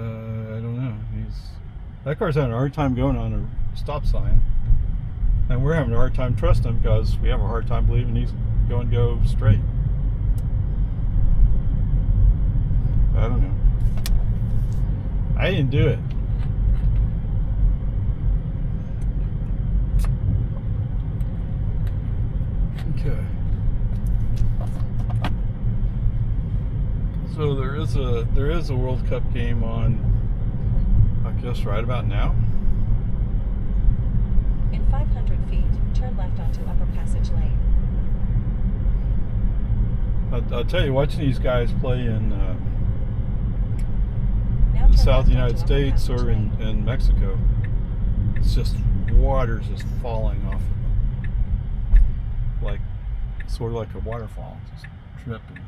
don't know. That car's having a hard time going on a stop sign, and we're having a hard time trusting him because we have a hard time believing he's going to go straight. I don't know. I didn't do it. Okay. So there is a World Cup game on, I guess, right about now. In 500 feet, turn left onto Upper Passage Lane. I'll tell you, watching these guys play in the South United States or in Mexico, it's just water's just falling off, like sort of like a waterfall, just dripping.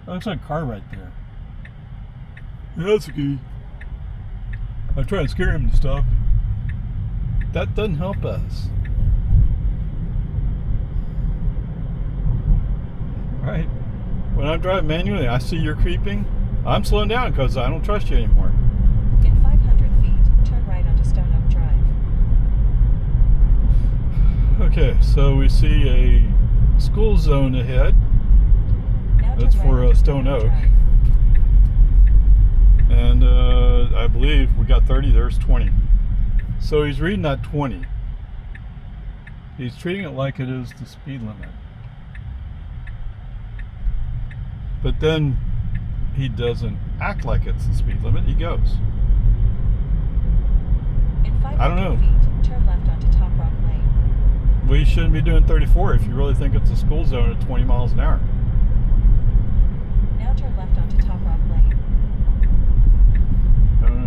That looks like a car right there. Yeah, that's okay. I try and scare him to stop. That doesn't help us. Right? When I'm driving manually, I see you're creeping. I'm slowing down because I don't trust you anymore. In 500 feet, turn right onto Stone Oak Drive. Okay, so we see a school zone ahead. That's for Stone Oak. And I believe we got 30, there's 20. So he's reading that 20. He's treating it like it is the speed limit. But then he doesn't act like it's the speed limit, he goes. In 500 I don't know. Feet, turn shouldn't be doing 34 if you really think it's a school zone at 20 miles an hour. Now turn left onto Top Rock Lane. I don't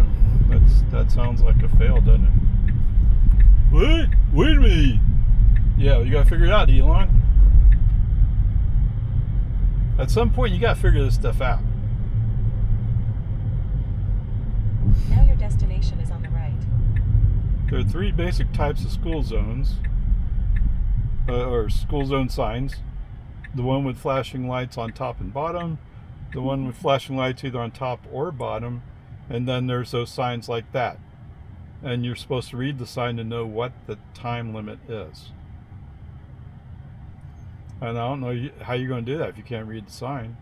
know. That sounds like a fail, doesn't it? What? Wait a minute. Yeah, you gotta figure it out, Elon. At some point, you gotta figure this stuff out. Now your destination is on the right. There are 3 basic types of school zones, or school zone signs. The one with flashing lights on top and bottom, the one with flashing lights either on top or bottom, and then there's those signs like that. And you're supposed to read the sign to know what the time limit is. And I don't know how you're going to do that if you can't read the sign.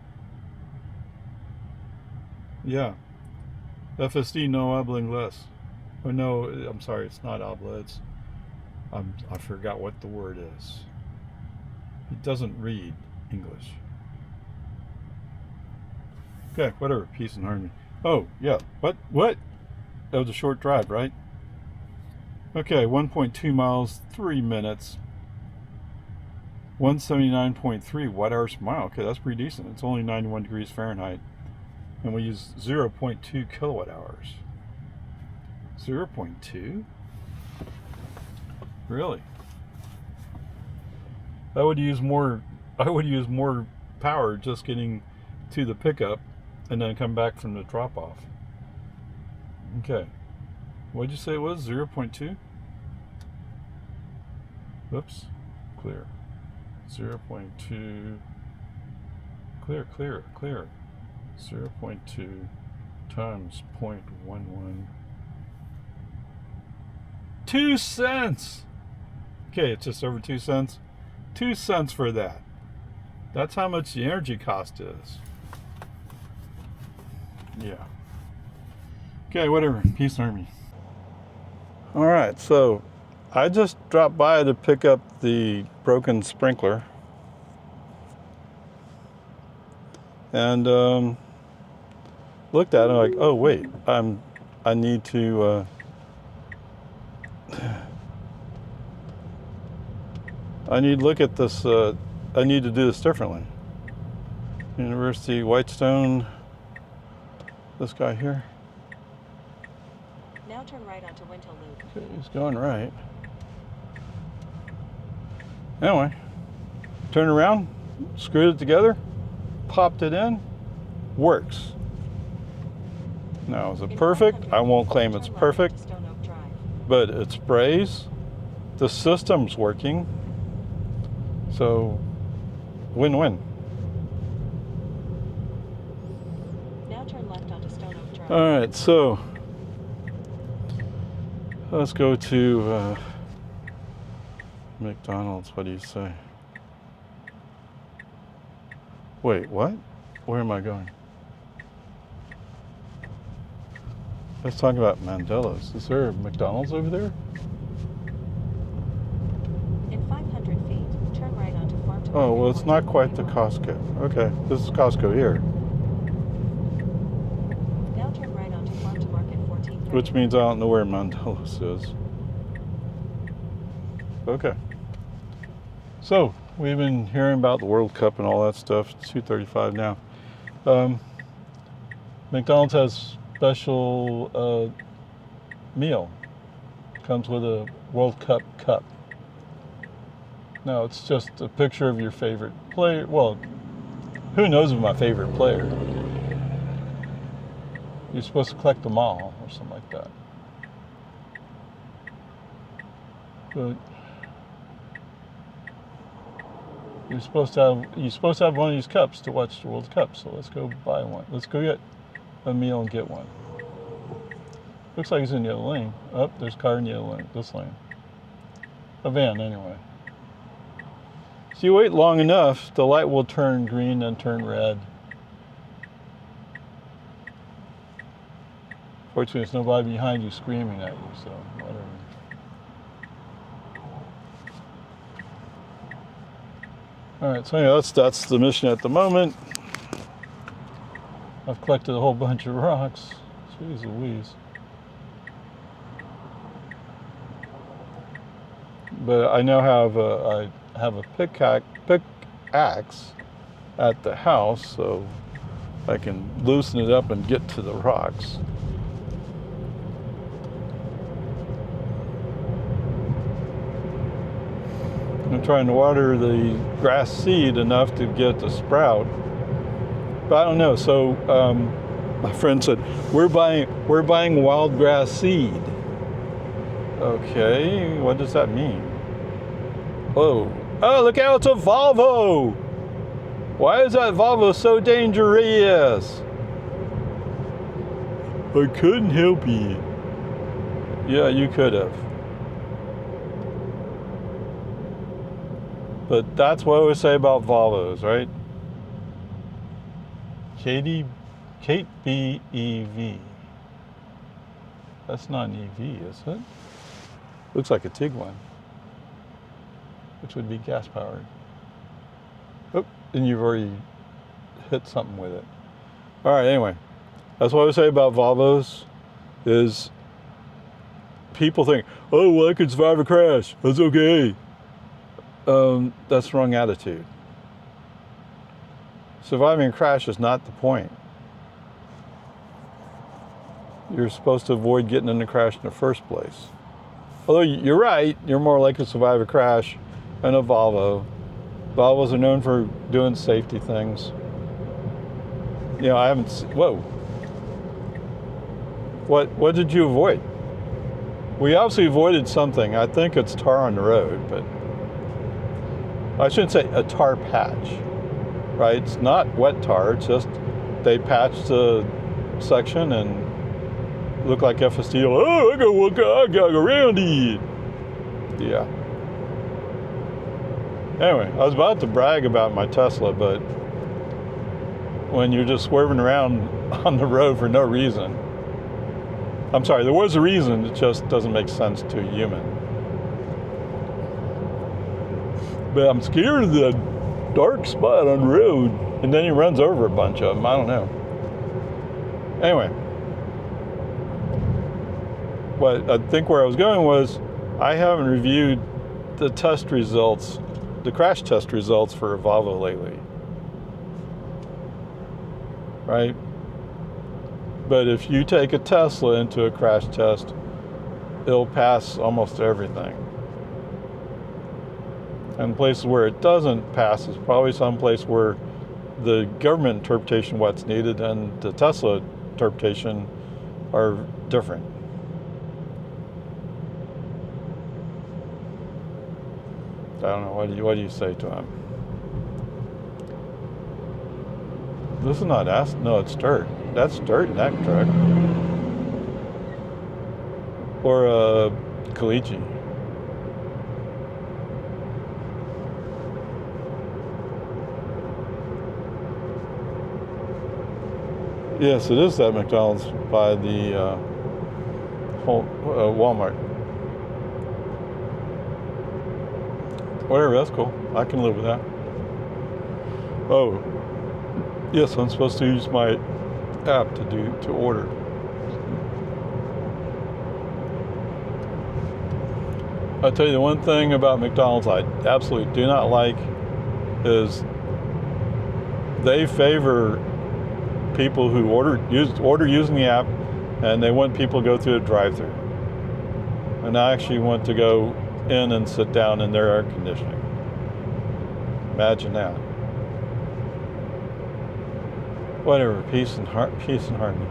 Yeah. FSD, no habla inglés. Oh no, I'm sorry, it's not habla, it's... I forgot what the word is. It doesn't read English. Okay, whatever, peace and harmony. Oh, yeah, what? That was a short drive, right? Okay, 1.2 miles, 3 minutes. 179.3 watt-hours per mile. Okay, that's pretty decent. It's only 91 degrees Fahrenheit. And we use 0.2 kilowatt hours. 0.2? Really? I would use more power just getting to the pickup and then come back from the drop-off. Okay. What'd you say it was? 0.2? Oops. Clear. 0.2. Clear. 0.2 times 0.11. 2 cents! Okay, it's just over 2 cents. 2 cents for that. That's how much the energy cost is. Yeah. Okay, whatever. Peace and harmony. Alright, so I just dropped by to pick up the broken sprinkler. And looked at it like, oh wait, I need to look at this. I need to do this differently. University Whitestone. This guy here. Now turn right onto Wintle Loop. Okay, he's going right. Anyway, turned around, screwed it together, popped it in, works. Now, is it perfect? I won't claim it's perfect, but it sprays. The system's working. So, win-win. Now turn left onto Stone Oak Drive. All right, so let's go to McDonald's. What do you say? Wait, what? Where am I going? Let's talk about Mandela's. Is there a McDonald's over there? In 500 feet, turn right onto Farm to Oh, Market well, it's not 14 quite the Boulevard. Costco. Okay, this is Costco here, Now turn right onto Farm to Market 14. which means I don't know where Mandela's is. Okay. So, we've been hearing about the World Cup and all that stuff. It's 2:35 now. McDonald's has special meal. Comes with a World Cup cup. Now, it's just a picture of your favorite player. Well, who knows of my favorite player? You're supposed to collect them all or something like that. But you're supposed to have one of these cups to watch the World Cup. So let's go buy one. Let's go get a meal and get one. Looks like it's in the other lane. Oh, there's a car in the other lane. This lane. A van, anyway. So you wait long enough, the light will turn green and turn red. Fortunately, there's nobody behind you screaming at you, so whatever. All right, so anyway, that's the mission at the moment. I've collected a whole bunch of rocks. Jeez Louise. but I now I have a pickaxe at the house, so I can loosen it up and get to the rocks. I'm trying to water the grass seed enough to get it to sprout, but I don't know. So my friend said we're buying wild grass seed. Okay, what does that mean? Oh, look out! It's a Volvo. Why is that Volvo so dangerous? I couldn't help it. Yeah, you could have. But that's what I always say about Volvos, right? Kate BEV. That's not an EV, is it? Looks like a Tiguan, which would be gas powered. Oh, and you've already hit something with it. All right, anyway, that's what I would say about Volvos is people think, oh, well, I could survive a crash. That's okay. That's the wrong attitude. Surviving a crash is not the point. You're supposed to avoid getting in a crash in the first place. Although you're right, you're more likely to survive a crash in a Volvo. Volvos are known for doing safety things. You know, I haven't. Whoa. What did you avoid? We obviously avoided something. I think it's tar on the road, but I shouldn't say a tar patch, right? It's not wet tar. It's just they patched a section and looked like FSD. Oh, I gotta go around it. Yeah. Anyway, I was about to brag about my Tesla, but when you're just swerving around on the road for no reason. I'm sorry, there was a reason, it just doesn't make sense to a human. But I'm scared of the dark spot on the road. And then he runs over a bunch of them, I don't know. Anyway, what I think where I was going was, I haven't reviewed the test results, the crash test results for a Volvo lately. Right? But if you take a Tesla into a crash test, it'll pass almost everything. And places where it doesn't pass is probably someplace where the government interpretation of what's needed and the Tesla interpretation are different. I don't know, what do you say to him? This is not acid, no, it's dirt. That's dirt in that truck. Or a caliche. Yes, it is that McDonald's by the Walmart. Whatever, that's cool. I can live with that. Oh, yes, I'm supposed to use my app to order. I'll tell you the one thing about McDonald's I absolutely do not like is they favor people who order using the app, and they want people to go through a drive-thru. And I actually want to go in and sit down in their air conditioning. Imagine that. Whatever, peace and harmony.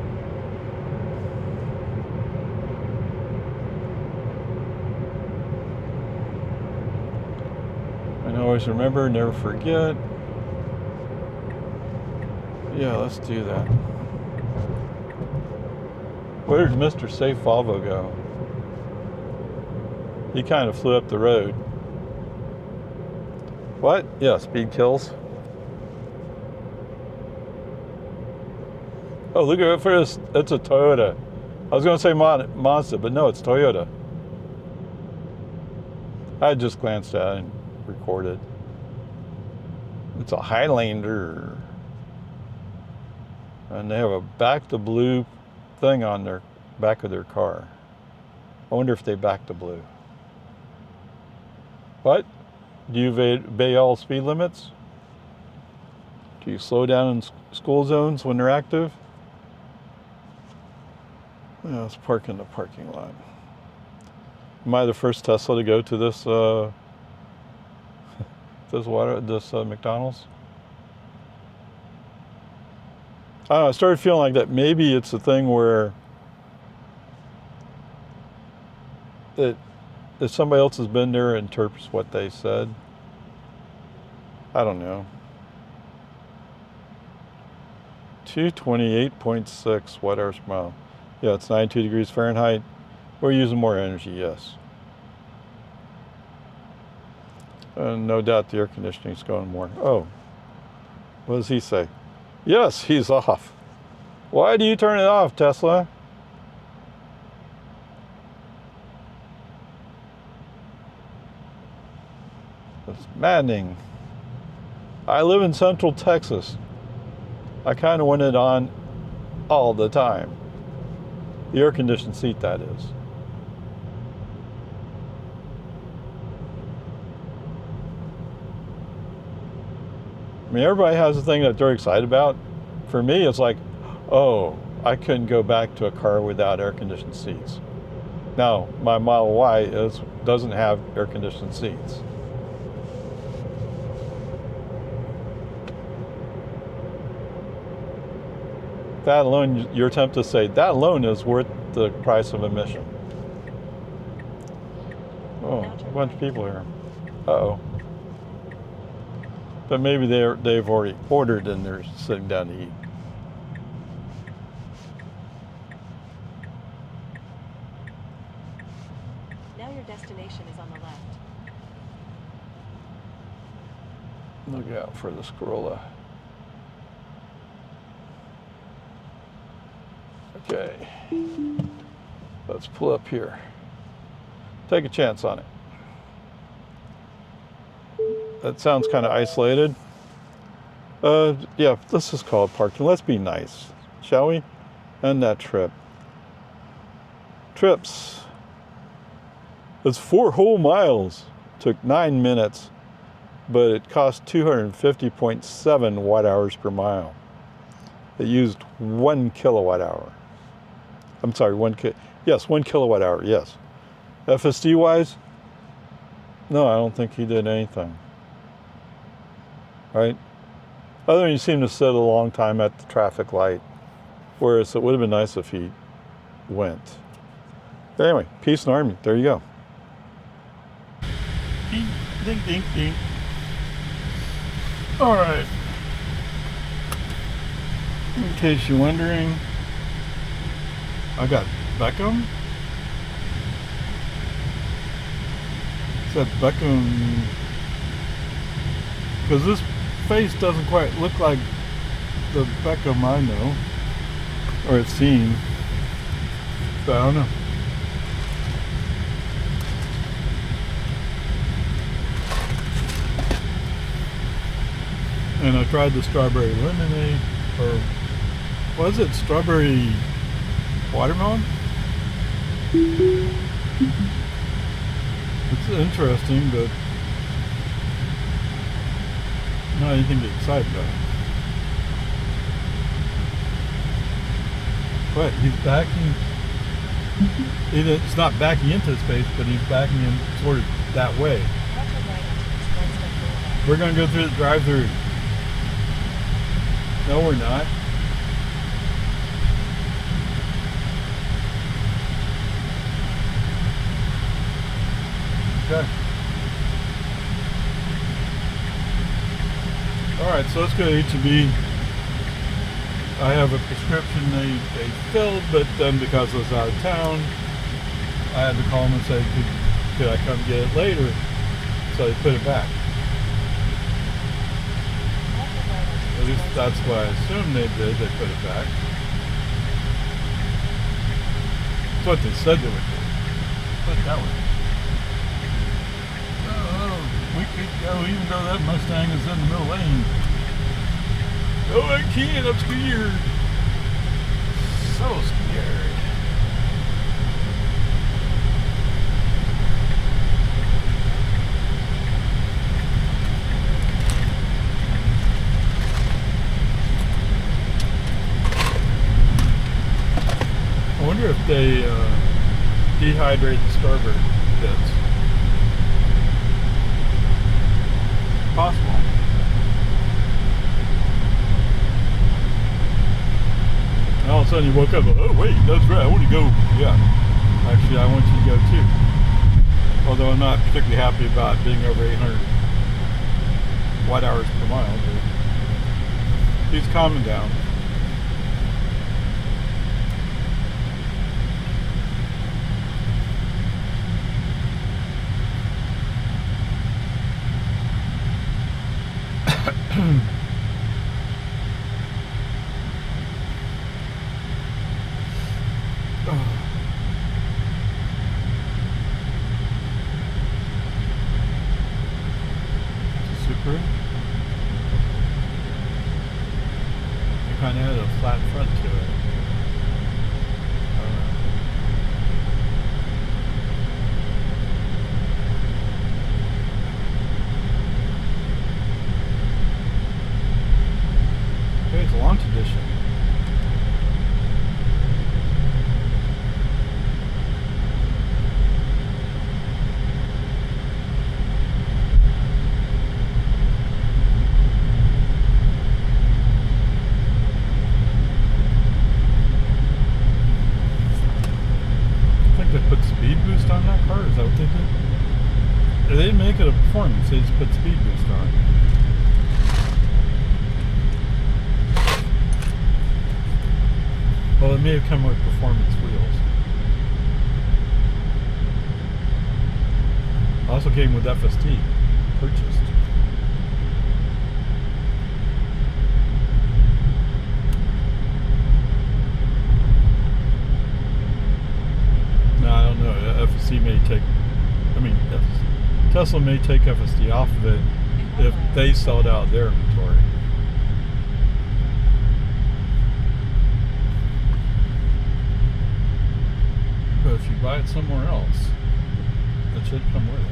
And always remember, never forget. Yeah, let's do that. Where did Mr. Safe Volvo go? He kind of flew up the road. What? Yeah, speed kills. Oh, look at it first. It's a Toyota. I was going to say Mazda, but no, it's Toyota. I just glanced at it and recorded. It's a Highlander. And they have a back to blue thing on their back of their car. I wonder if they back to blue. What? Do you obey all speed limits? Do you slow down in school zones when they're active? Yeah, let's park in the parking lot. Am I the first Tesla to go to this this McDonald's? I don't know, I started feeling like that maybe it's a thing where that if somebody else has been there and interprets what they said. I don't know. 228.6 watt-hours per mile. Yeah, it's 92 degrees Fahrenheit. We're using more energy, yes. And no doubt the air conditioning's going more. Oh, what does he say? Yes, he's off. Why do you turn it off, Tesla? It's maddening. I live in Central Texas. I kind of want it on all the time. The air-conditioned seat, that is. I mean, everybody has a thing that they're excited about. For me, it's like, oh, I couldn't go back to a car without air-conditioned seats. Now, my Model Y doesn't have air-conditioned seats. That alone, you're tempted to say, that alone is worth the price of admission. Oh, a bunch of people here. Uh-oh. But maybe they've already ordered and they're sitting down to eat. Now your destination is on the left. Look out for this Corolla. Okay. Let's pull up here. Take a chance on it. That sounds kind of isolated. Yeah, let's just call it parking. Let's be nice, shall we? End that trip. Trips. It's 4 whole miles. Took 9 minutes, but it cost 250.7 watt-hours per mile. It used 1 kilowatt hour. I'm sorry, 1 kilowatt hour, yes. FSD wise, no, I don't think he did anything. Right? Other than he seemed to sit a long time at the traffic light, whereas it would have been nice if he went. But anyway, peace and army. There you go. Ding, ding, ding, ding. All right. In case you're wondering, I got Beckham. Is that Beckham? Because this face doesn't quite look like the Beckham I know, or it's seen. But I don't know. And I tried the strawberry lemonade, or was it strawberry watermelon? It's interesting, but not anything to get excited about. But he's backing. It's not backing into the space, but he's backing in sort of that way. We're going to go through the drive-through. No, we're not. Okay. Alright, so let's go to H-E-B. I have a prescription they filled, but then because I was out of town, I had to call them and say, could I come get it later? So they put it back. At least that's what I assumed they did. They put it back. That's what they said they would do. Put it that way. We could go even though that Mustang is in the middle lane. Oh, I can't. I'm scared. So scared. dehydrate the starboard bits. Possible. And all of a sudden you woke up, oh wait, that's right, I want to go. Yeah, actually I want you to go too. Although I'm not particularly happy about being over 800 watt hours per mile, but he's calming down. Super. It kind of has a flat front to it. Okay, it's a launch edition. They put speed boost on that car? Is that what they did? They didn't make it a performance, they just put speed boost on. Well, it may have come with performance wheels. It also came with FSD purchased. I don't know. FSD may take, Tesla may take FSD off of it if they sold out their inventory. But if you buy it somewhere else, it should come with it.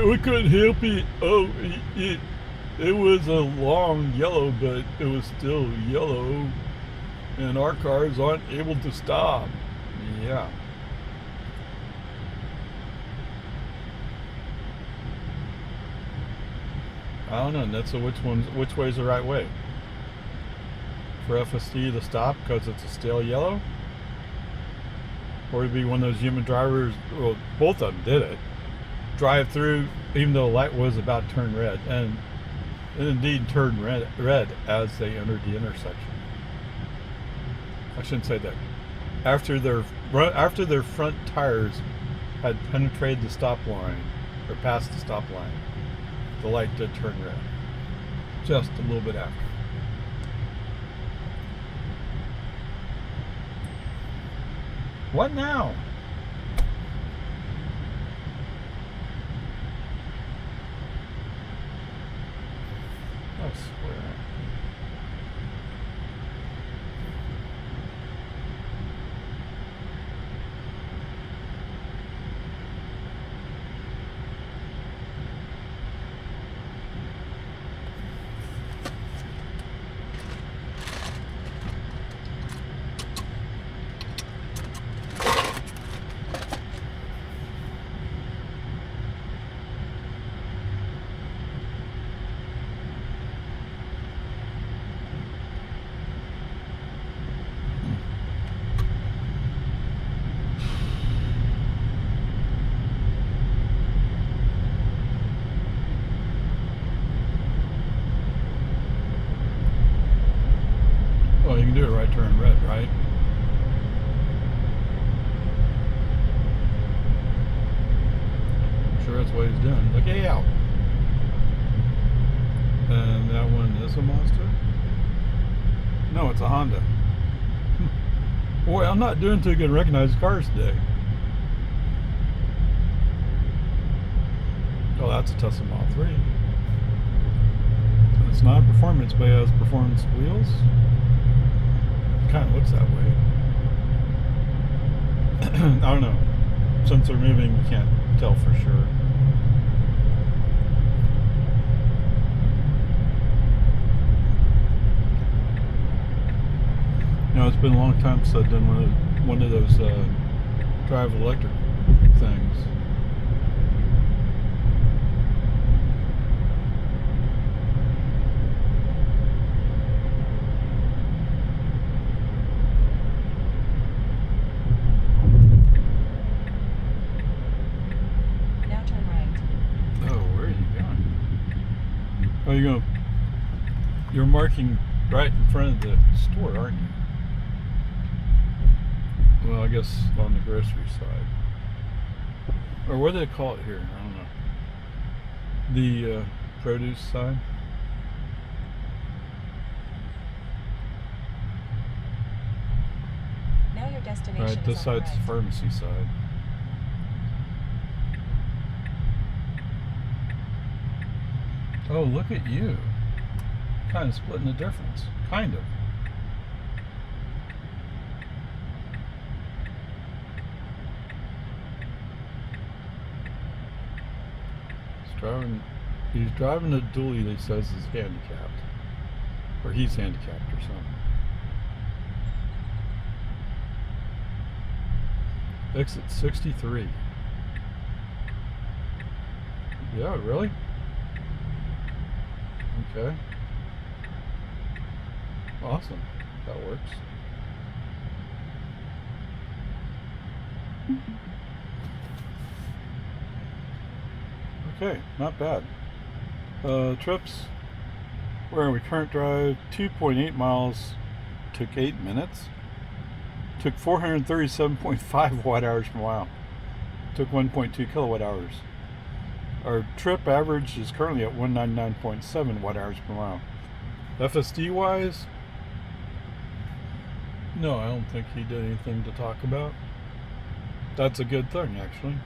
We couldn't help it. Oh, it was a long yellow, but it was still yellow, and our cars aren't able to stop. Yeah. I don't know. That's which way's the right way? For FSD to stop because it's a stale yellow, or to be one of those human drivers. Well, both of them did it. Drive through even though the light was about to turn red, and it indeed turned red as they entered the intersection. I shouldn't say that. After their front tires had penetrated the stop line or past the stop line, the light did turn red. Just a little bit after. What now? I swear. Well, you can do a right turn red, right? I'm sure that's what he's doing. Look out. And that one is a Mazda? No, it's a Honda. Boy, I'm not doing too good recognizing cars today. Oh, that's a Tesla Model 3. It's not performance, but it has performance wheels. It kind of looks that way. I don't know. Since they're moving, you can't tell for sure. You know, it's been a long time since I've done one of those drive electric things. Now turn right. Oh, where are you going? Oh, you're marking right in front of the store, aren't you? Well, I guess on the grocery side. Or what do they call it here? I don't know. The produce side. Now your destination Alright, this is on the side's right. the pharmacy side. Oh, look at you. Kind of splitting the difference. Kind of. He's driving a dually that says is handicapped. Or he's handicapped or something. Exit 63. Yeah, really? Okay. Awesome. That works. Okay, not bad. Trips. Where are we? Current drive 2.8 miles. Took 8 minutes. Took 437.5 watt hours per mile. Took 1.2 kilowatt hours. Our trip average is currently at 199.7 watt hours per mile. FSD wise, no, I don't think he did anything to talk about. That's a good thing, actually.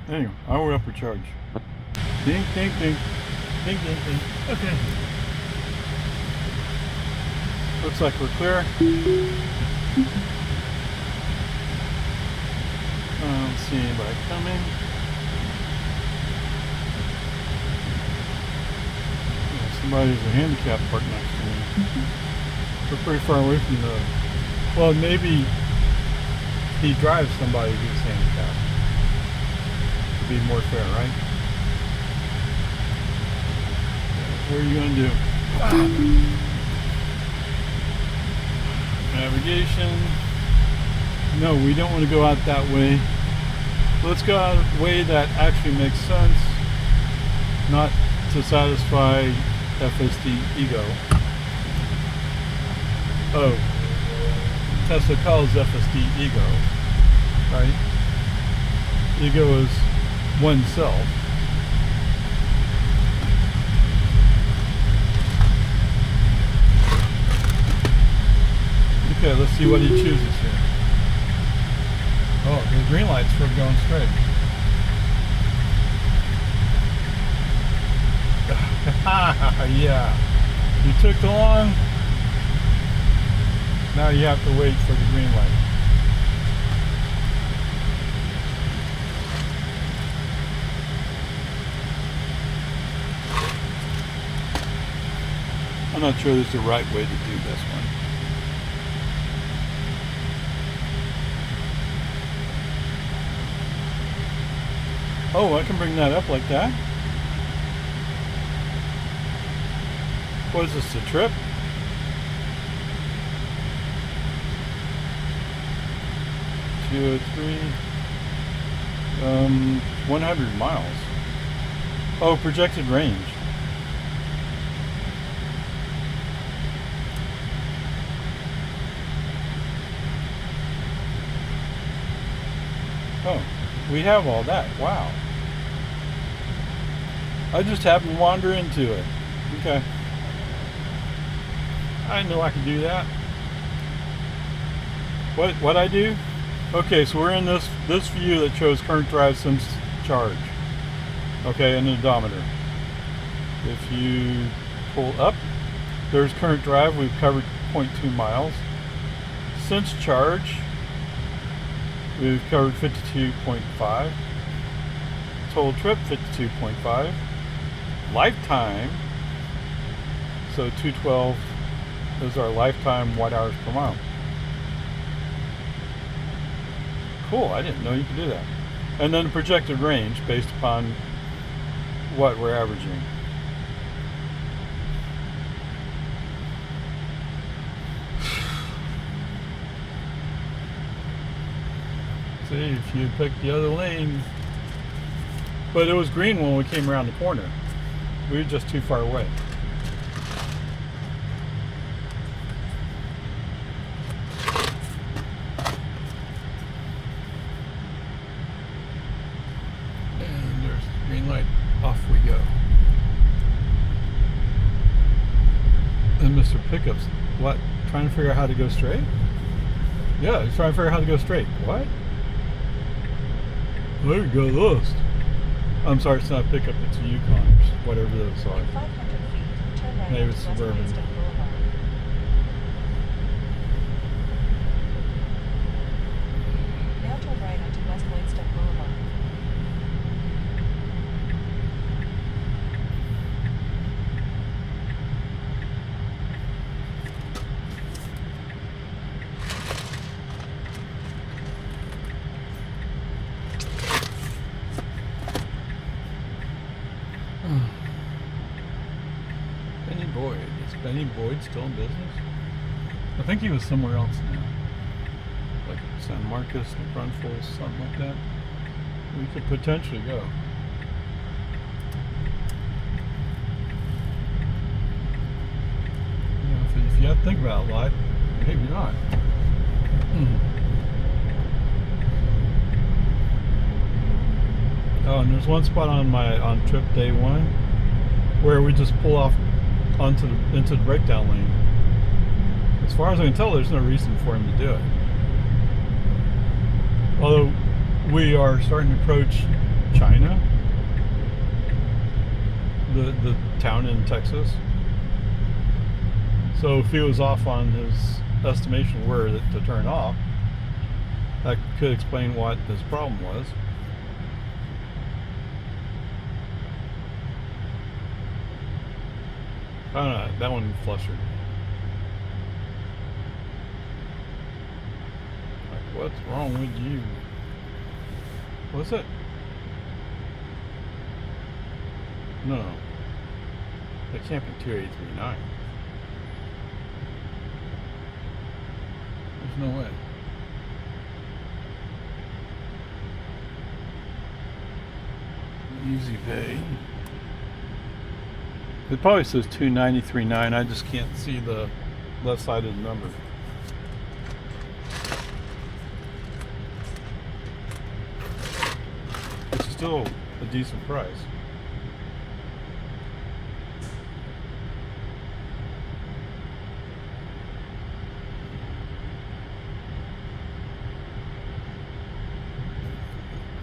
Anyway, hour upper charge. Ding, ding, ding. Ding, ding, ding. Okay. Looks like we're clear. I don't see anybody coming. Somebody's a handicap parked next to me. We're pretty far away from the... Well, maybe he drives somebody who's handicapped. To be more fair, right? What are you going to do? Navigation. No, we don't want to go out that way. Let's go out a way that actually makes sense. Not to satisfy FSD ego. Oh, Tesla calls FSD ego, right? Ego is oneself. Okay, let's see what he chooses here. Oh, the green light's for going straight. Yeah, you took too long. Now you have to wait for the green light. I'm not sure this is the right way to do this one. Oh, I can bring that up like that. What is this, a trip? Two, 3, 100 miles. Oh, projected range. Oh, we have all that. Wow. I just happened to wander into it. Okay. I know I can do that. What I do? Okay, so we're in this view that shows current drive since charge. Okay, and an odometer. If you pull up. There's current drive. We've covered 0.2 miles. Since charge, we've covered 52.5. Total trip, 52.5. Lifetime, so 212 is our lifetime watt hours per mile. Cool, I didn't know you could do that. And then the projected range based upon what we're averaging. See, if you picked the other lane, but it was green when we came around the corner. We were just too far away. And there's the green light. Off we go. And Mr. Pickup's, what? Trying to figure out how to go straight? Yeah, he's trying to figure out how to go straight. What? There you go, lost. I'm sorry, it's not a pickup, it's a Yukon or whatever those are. In 500 feet, turn right Maybe onto it's West Suburban. Winston Boulevard. Now turn right onto West Winston Boulevard. Benny Boyd. Is Benny Boyd still in business? I think he was somewhere else now. Like San Marcos, New Braunfels, something like that. We could potentially go. You know, if you have to think about it a lot, maybe not. Oh, and there's one spot on trip day one where we just pull off into the breakdown lane. As far as I can tell, there's no reason for him to do it. Although we are starting to approach China, the town in Texas. So if he was off on his estimation where to turn off, that could explain what his problem was. I don't know, that one flustered me. Like, what's wrong with you? What's it? No. It can't be 2839. There's no way. Easy pay. It probably says 2939. I just can't see the left side of the number. It's still a decent price.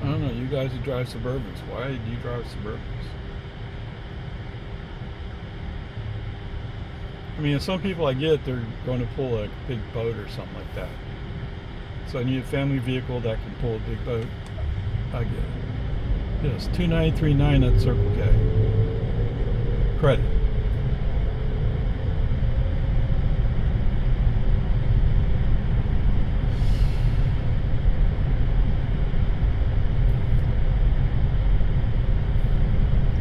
I don't know, you guys who drive Suburbans, why do you drive Suburbans? I mean, some people I get, they're going to pull a big boat or something like that. So I need a family vehicle that can pull a big boat. I get it. Yes, 2939 at Circle K. Credit.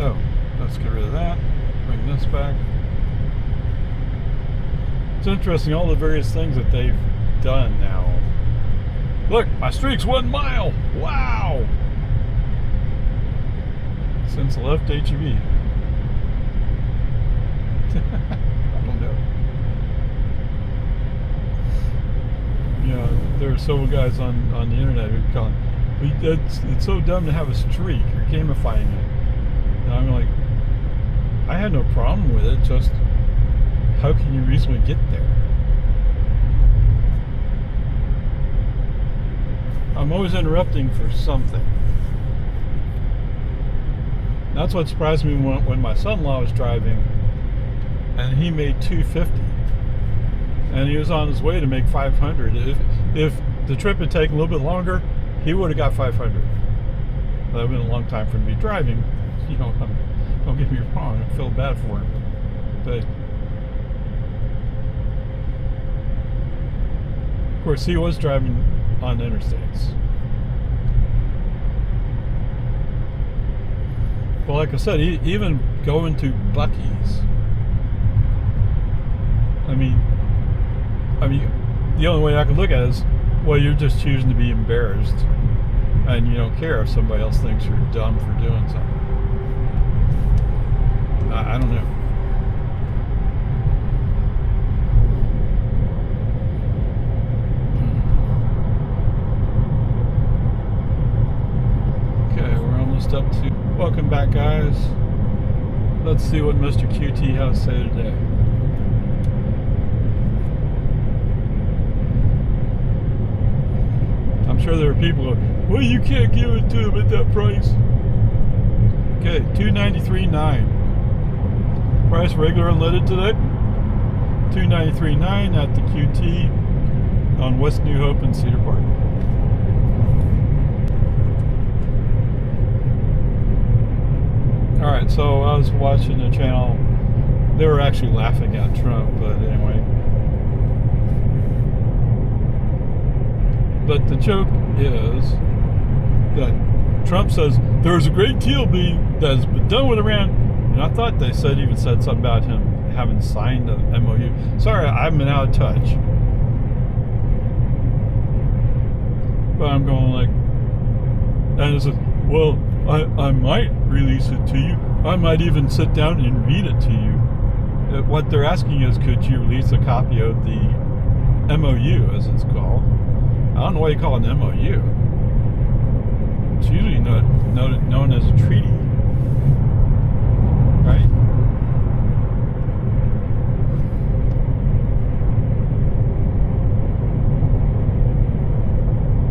Oh, let's get rid of that. Bring this back. It's interesting, all the various things that they've done now. Look, my streak's 1 mile. Wow! Since I left HEB. I don't know. You know, there are several guys on the internet who call it's so dumb to have a streak. You're gamifying it. And I'm like, I had no problem with it, just how can you reasonably get there? I'm always interrupting for something. That's what surprised me when my son-in-law was driving. and he made 250, and he was on his way to make 500. If the trip had taken a little bit longer, he would have got 500. That would have been a long time for him to be driving. You know, don't get me wrong, I feel bad for him, but of course he was driving on interstates. But like I said, even going to Buc-ee's, I mean, the only way I can look at it is, well, you're just choosing to be embarrassed, and you don't care if somebody else thinks you're dumb for doing something. I don't know. Okay, we're almost up to... Welcome back, guys. Let's see what Mr. QT has to say today. I'm sure there are people who are, well, you can't give it to him at that price. Okay, $293.9. Price regular unleaded today. $293.9 at the QT on West New Hope and Cedar Park. Alright, so I was watching a channel. They were actually laughing at Trump, but anyway. But the joke is that Trump says there's a great deal that's been done with Iran. And I thought they even said something about him having signed the MOU. Sorry, I've been out of touch. But I'm going like, and it says, well, I might release it to you. I might even sit down and read it to you. What they're asking is, could you release a copy of the MOU, as it's called? I don't know why you call it an MOU. It's usually known as a treaty. Right?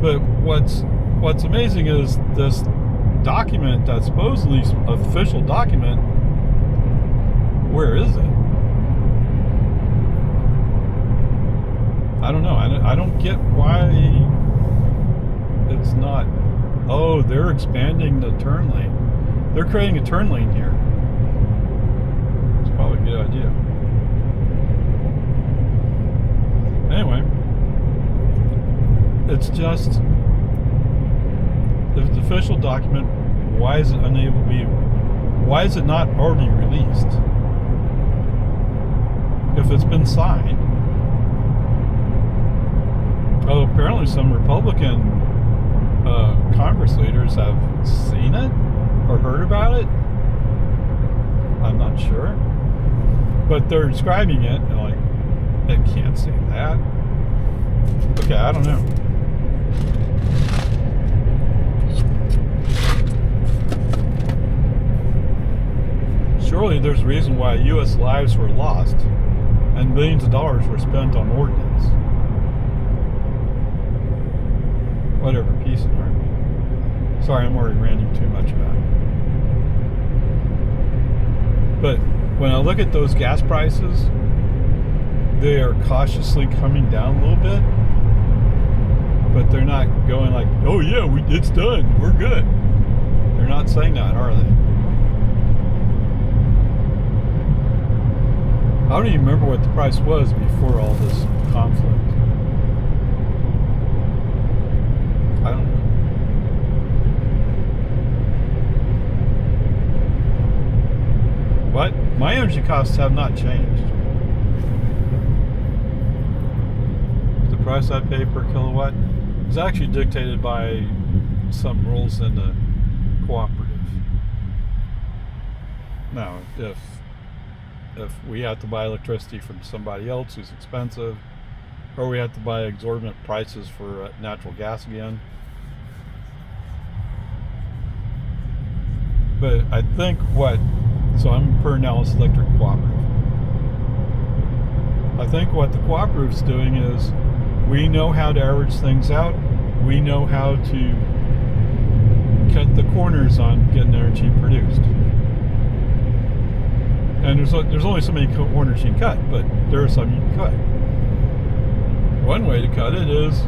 But what's amazing is this document that's supposedly an official document. Where is it? I don't know. I don't get why it's not. Oh, they're expanding the turn lane. They're creating a turn lane here. It's probably a good idea. Anyway, it's just, if it's an official document, why is it unable to be? Why is it not already released? If it's been signed. Oh, apparently some Republican Congress leaders have seen it or heard about it. I'm not sure. But they're describing it and like, it can't say that. Okay, I don't know. Surely there's a reason why U.S. lives were lost and millions of dollars were spent on ordnance. Whatever, peace and harmony. Sorry, I'm already ranting too much about it. But when I look at those gas prices, they are cautiously coming down a little bit. But they're not going like, oh yeah, it's done, we're good. They're not saying that, are they? I don't even remember what the price was before all this conflict. I don't know. But my energy costs have not changed. The price I pay per kilowatt is actually dictated by some rules in the cooperative. Now, if we have to buy electricity from somebody else who's expensive, or we have to buy exorbitant prices for natural gas again. But I think so I'm per Analysis Electric Cooperative. I think what the cooperative's doing is, we know how to average things out. We know how to cut the corners on getting energy produced. And there's only so many corners you can cut, but there are some you can cut. One way to cut it is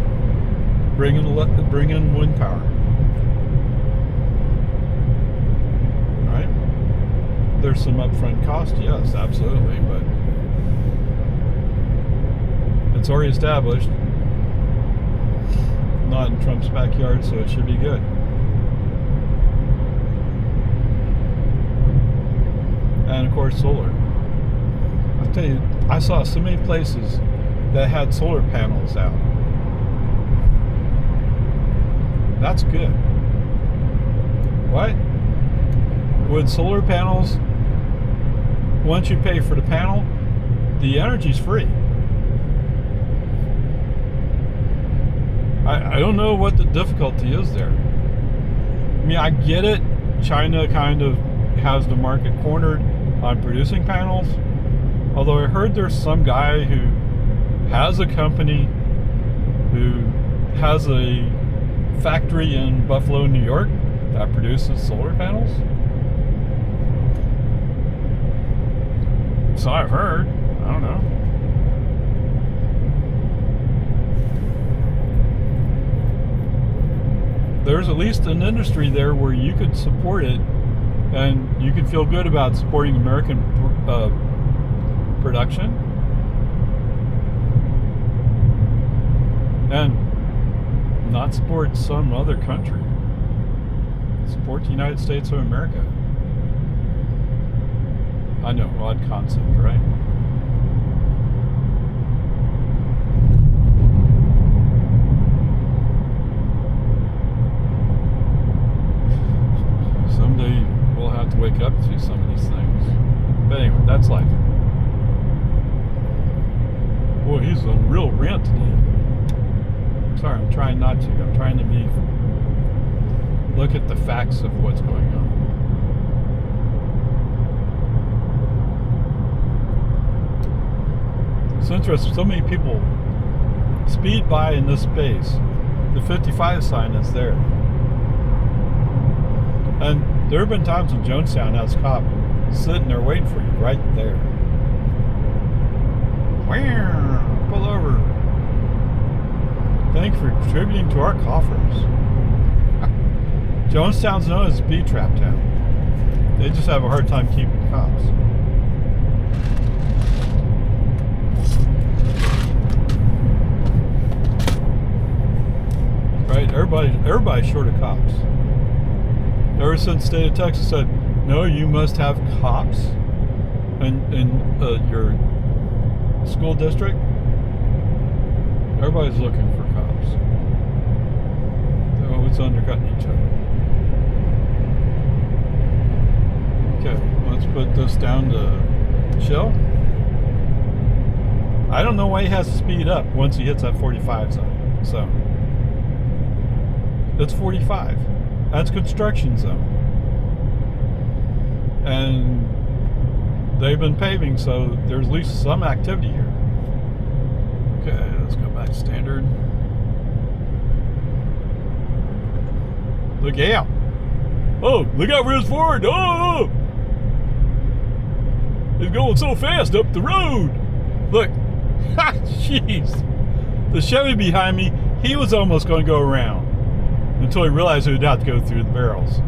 bring in wind power. Right? There's some upfront cost, yes, absolutely, but it's already established. Not in Trump's backyard, so it should be good. And of course, solar. I'll tell you, I saw so many places that had solar panels out. That's good. What? With solar panels, once you pay for the panel, the energy's free. I don't know what the difficulty is there. I mean, I get it. China kind of has the market cornered on producing panels. Although I heard there's some guy who has a company who has a factory in Buffalo, New York that produces solar panels. So I've heard. I don't know. There's at least an industry there where you could support it and you can feel good about supporting American production and not support some other country. Support the United States of America. I know, odd concept, right? Someday we'll have to wake up to some of these things. But anyway, that's life. Boy, he's on a real rant today. Sorry, I'm trying not to. I'm trying to look at the facts of what's going on. It's interesting, so many people speed by in this space. The 55 sign is there. And there have been times when Jonestown has a cop sitting there waiting for you, right there. Pull over. Thank you for contributing to our coffers. Jonestown's known as a speed trap town. They just have a hard time keeping cops. Right? Everybody's short of cops. Ever since the state of Texas said, no, you must have cops in your school district, everybody's looking for cops. They're always undercutting each other. Okay, let's put this down to chill. I don't know why he has to speed up once he hits that 45 zone. So, it's 45. That's construction zone. And they've been paving, so there's at least some activity here. Okay, let's go back to standard. Look out. Oh, look out for his Ford. Oh! He's going so fast up the road. Look. Ha, jeez. The Chevy behind me, he was almost going to go around. Until he realized he would have to go through the barrels.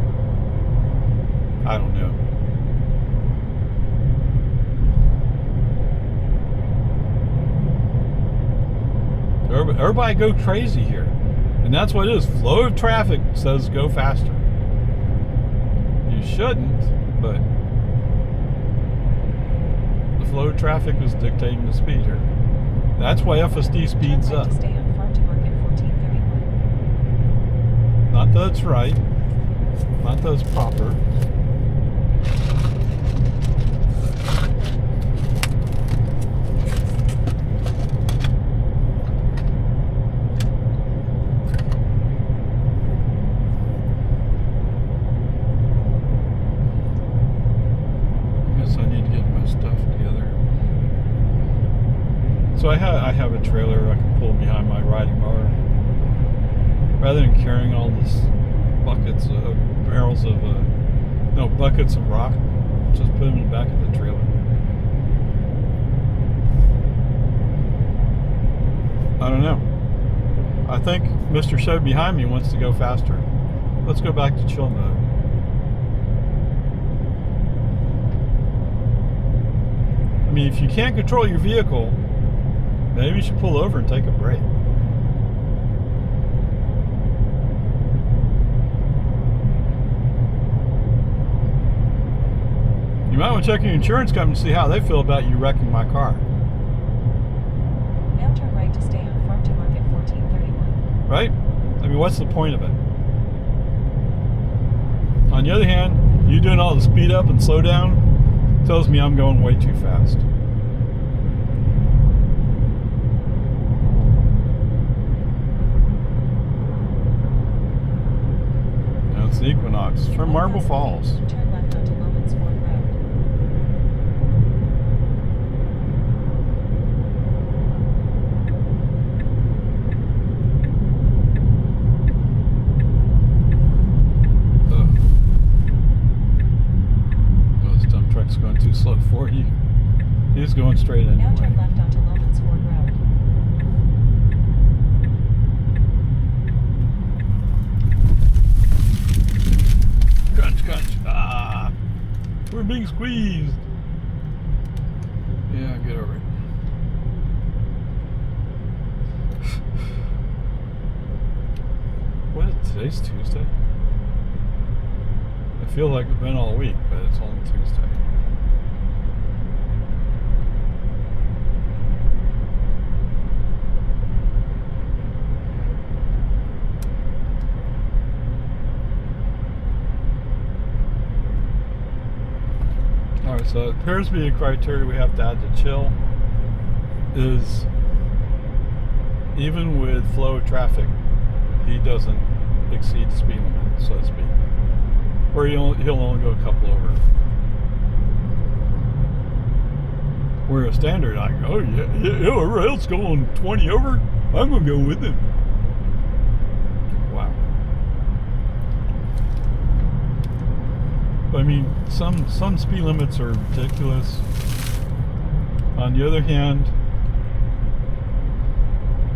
I don't know. Everybody go crazy here. And that's what it is. Flow of traffic says go faster. You shouldn't, but the flow of traffic is dictating the speed here. That's why FSD speeds up. Stay on Farm to Market 1431. Not that it's right. Not that it's proper. So I have a trailer I can pull behind my riding mower. Rather than carrying all this buckets of barrels of buckets of rock, just put them in the back of the trailer. I don't know. I think Mr. Show behind me wants to go faster. Let's go back to chill mode. I mean, if you can't control your vehicle, maybe you should pull over and take a break. You might want to check your insurance company to see how they feel about you wrecking my car. Now turn right to stay on Farm to Market 1431. Right? I mean, what's the point of it? On the other hand, you doing all the speed up and slow down tells me I'm going way too fast. Now it's the Equinox from Marble Falls. Turn left onto Loman's Ford Road. Truck's going too slow for you. He's going straight in. Now turn left onto Loman's Ford Road. Crunch, crunch. Ah! We're being squeezed. Yeah, get over it. What? Today's Tuesday? I feel like it's been all week, but it's only Tuesday. Alright, so it appears to be a criteria we have to add to chill is even with flow of traffic, he doesn't exceed the speed limit, so to speak. Or he'll only go a couple over. Where a standard, I go, oh yeah, whoever else going 20 over, I'm gonna go with him. Wow. But I mean, some speed limits are ridiculous. On the other hand,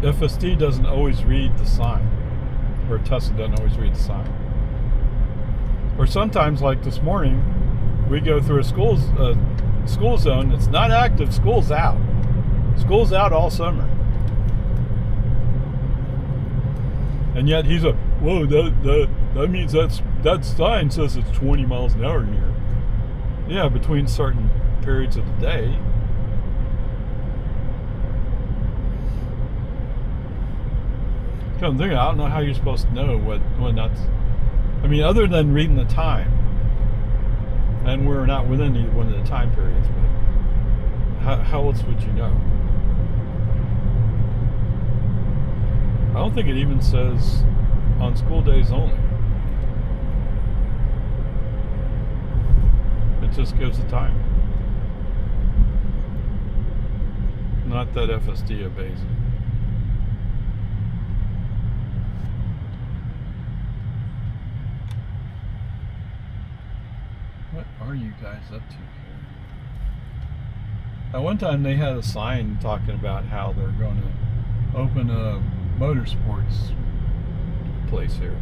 FSD doesn't always read the sign, or Tesla doesn't always read the sign. Or sometimes, like this morning, we go through a school zone. It's not active. School's out. School's out all summer. And yet he's a, whoa, that means that sign says it's 20 miles an hour here. Yeah, between certain periods of the day. Come think, I don't know how you're supposed to know when that's. I mean, other than reading the time, and we're not within either one of the time periods, but how else would you know? I don't think it even says on school days only. It just gives the time. Not that FSD obeys it. What are you guys up to here? At one time they had a sign talking about how they're going to open a motorsports place here.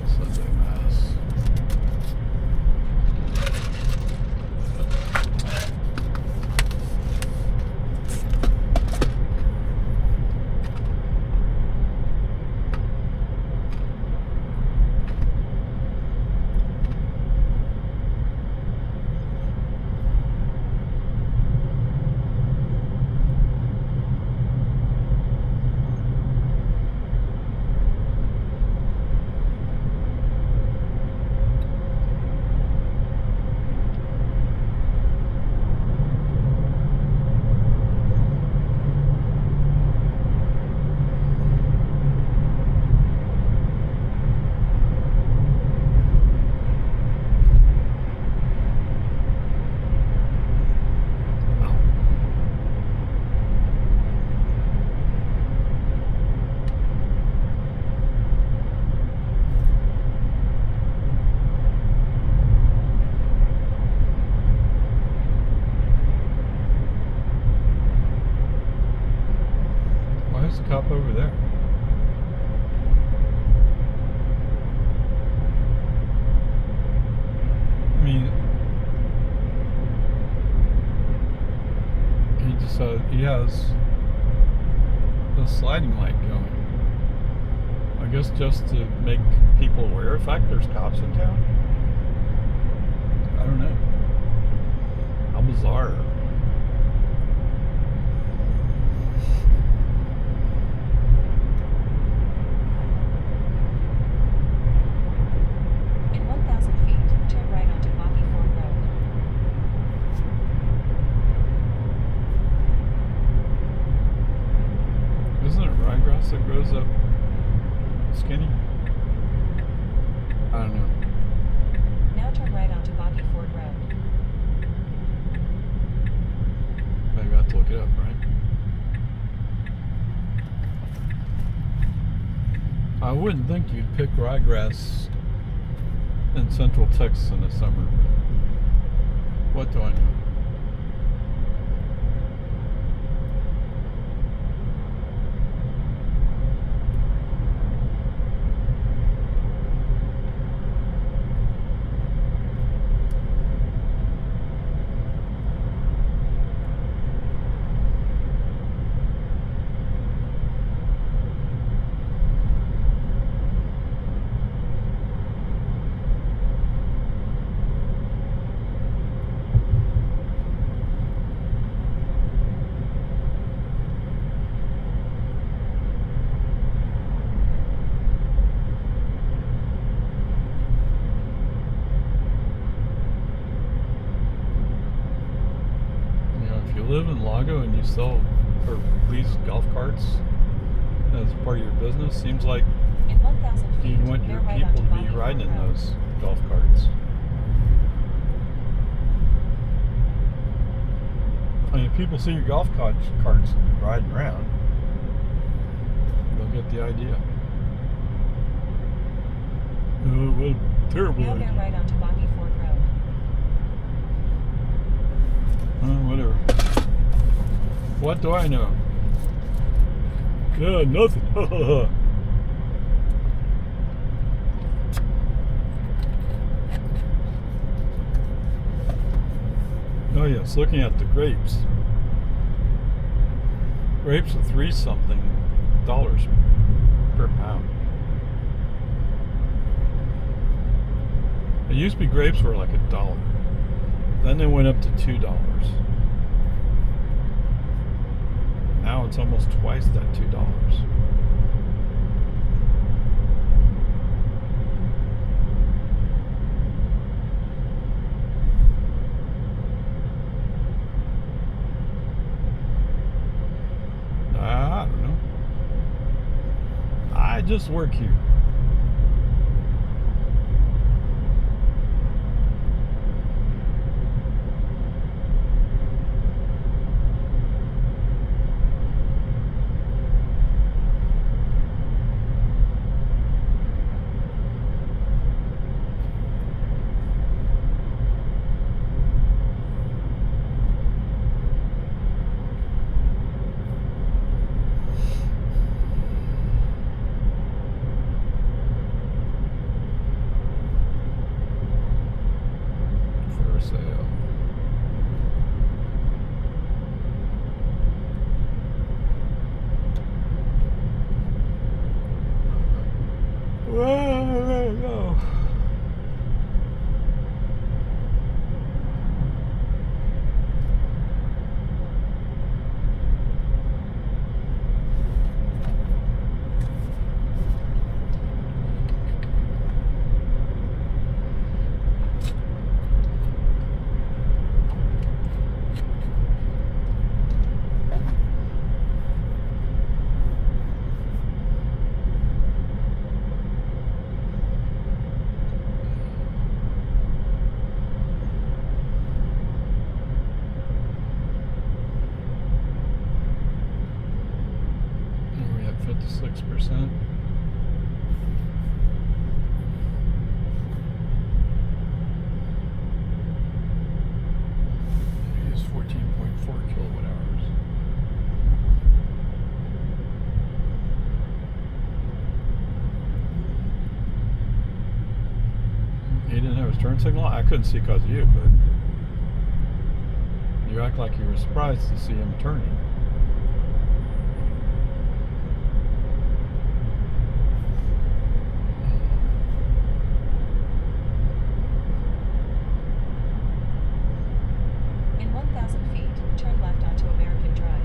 Sunday Mass. a cop over there. I mean, he has a sliding light going. I guess just to make people aware. In fact, there's cops in town. I don't know. How bizarre. In 1,000 feet, turn right onto Boggy Ford Road. Isn't it ryegrass that grows up skinny? I don't know. Now turn right onto Boggy Ford Road. Maybe I have to look it up, right? I wouldn't think you'd pick ryegrass in central Texas in the summer. What do I know? If you live in Lago and you sell or lease golf carts as part of your business, seems like In 1,000 feet, you'd want your bear right people onto to be Boggy Ford riding in Road. those golf carts. I mean, if people see your golf carts riding around, they'll get the idea. Oh, what a terrible Now bear idea. right onto Boggy Ford Road. Whatever. What do I know? Yeah, nothing. Oh yes, looking at the grapes. Grapes are $3 something per pound. It used to be grapes were like $1. Then they went up to $2. Now it's almost twice that $2. I don't know. I just work here. For sale. Where did it go? Are we at 56%? Use 14.4 kilowatt hours. his turn signal? I couldn't see because of you, but you act like you were surprised to see him turning. In 1,000 feet, turn left onto American Drive.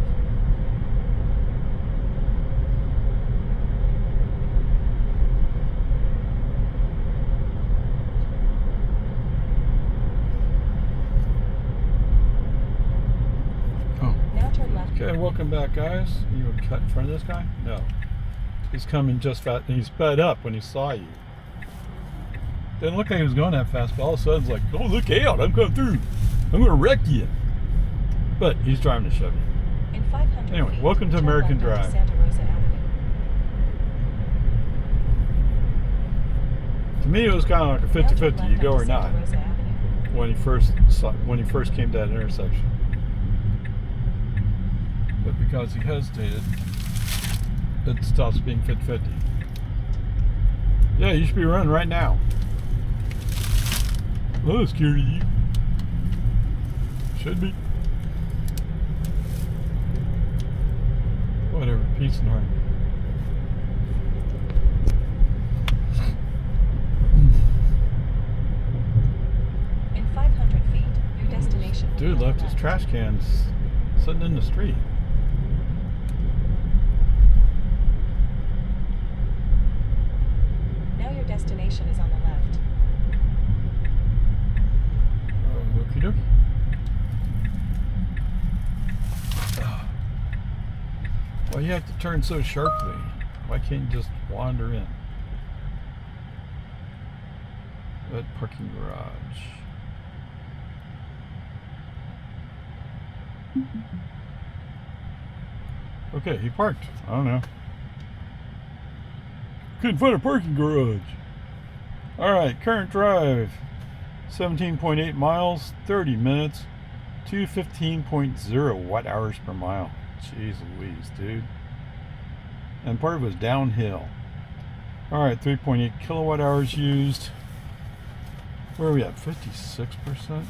Now turn left. Okay, welcome back, guys. You would cut in front of this guy? No. He's coming just fast. He sped up when he saw you. Didn't look like he was going that fast, but all of a sudden it's like, oh, look out, I'm coming through. I'm going to wreck you. But he's driving to Chevy. In 500 Anyway, feet, welcome to turn American left onto Drive. Santa Rosa Avenue. To me, it was kind of like a Now turn 50-50, left you go onto or not, Santa Rosa Avenue. when he first came to that intersection. But because he hesitated, it stops being 50-50. Yeah, you should be running right now. Oh, scared of you. Should be. Whatever, peace and harmony. In 500 feet, your destination will be Dude on the left his left. trash cans sitting in the street. Now your destination is on the left. Okie dokie. Why you have to turn so sharply? Why can't you just wander in? That parking garage. Okay, he parked. I don't know. Couldn't find a parking garage. Alright, current drive. 17.8 miles, 30 minutes, 215.0 watt hours per mile. Jeez Louise, dude. And part of it was downhill. Alright, 3.8 kilowatt hours used. Where are we at? 56%?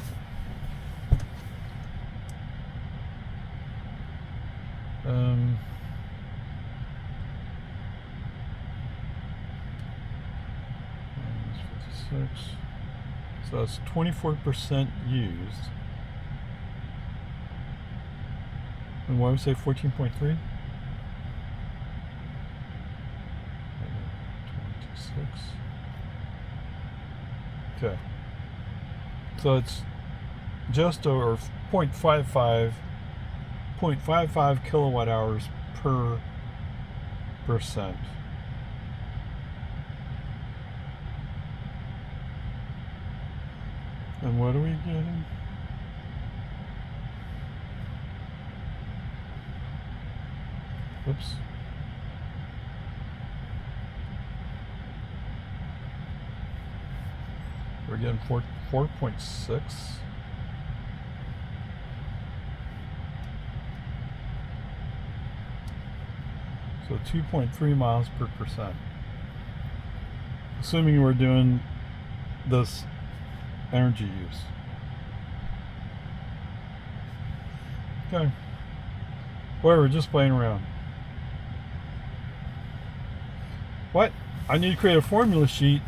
Minus 56. So it's 24% used. And why would we say 14.3? 26. Okay. So it's just over 0.55 kilowatt hours per percent. And what are we getting? Oops. We're getting 4.6. So 2.3 miles per percent. Assuming we're doing this energy use. Okay. Whatever, just playing around. What? I need to create a formula sheet.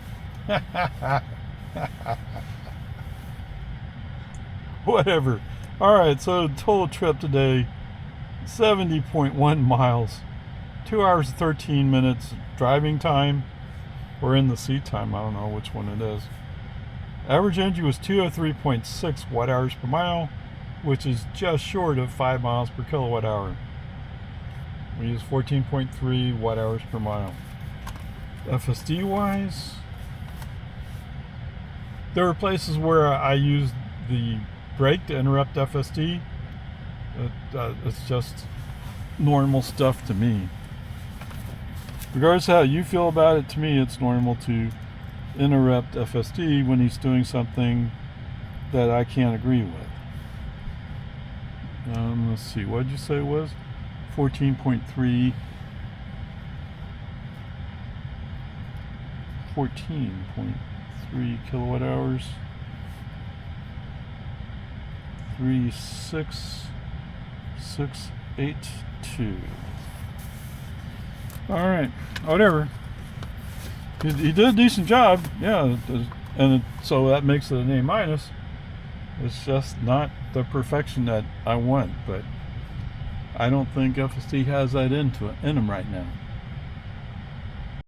Whatever. Alright, so total trip today, 70.1 miles. 2 hours and 13 minutes driving time. Or in the seat time, I don't know which one it is. Average energy was 203.6 watt hours per mile, which is just short of 5 miles per kilowatt hour. We use 14.3 watt hours per mile. FSD wise, there were places where I used the brake to interrupt FSD. It's just normal stuff to me. Regardless of how you feel about it, to me it's normal to interrupt FSD when he's doing something that I can't agree with. Let's see, what did you say it was? 14.3 kilowatt hours. 36682. All right, whatever. He did a decent job, yeah, so that makes it an A minus. It's just not the perfection that I want, but I don't think FSD has that in him right now.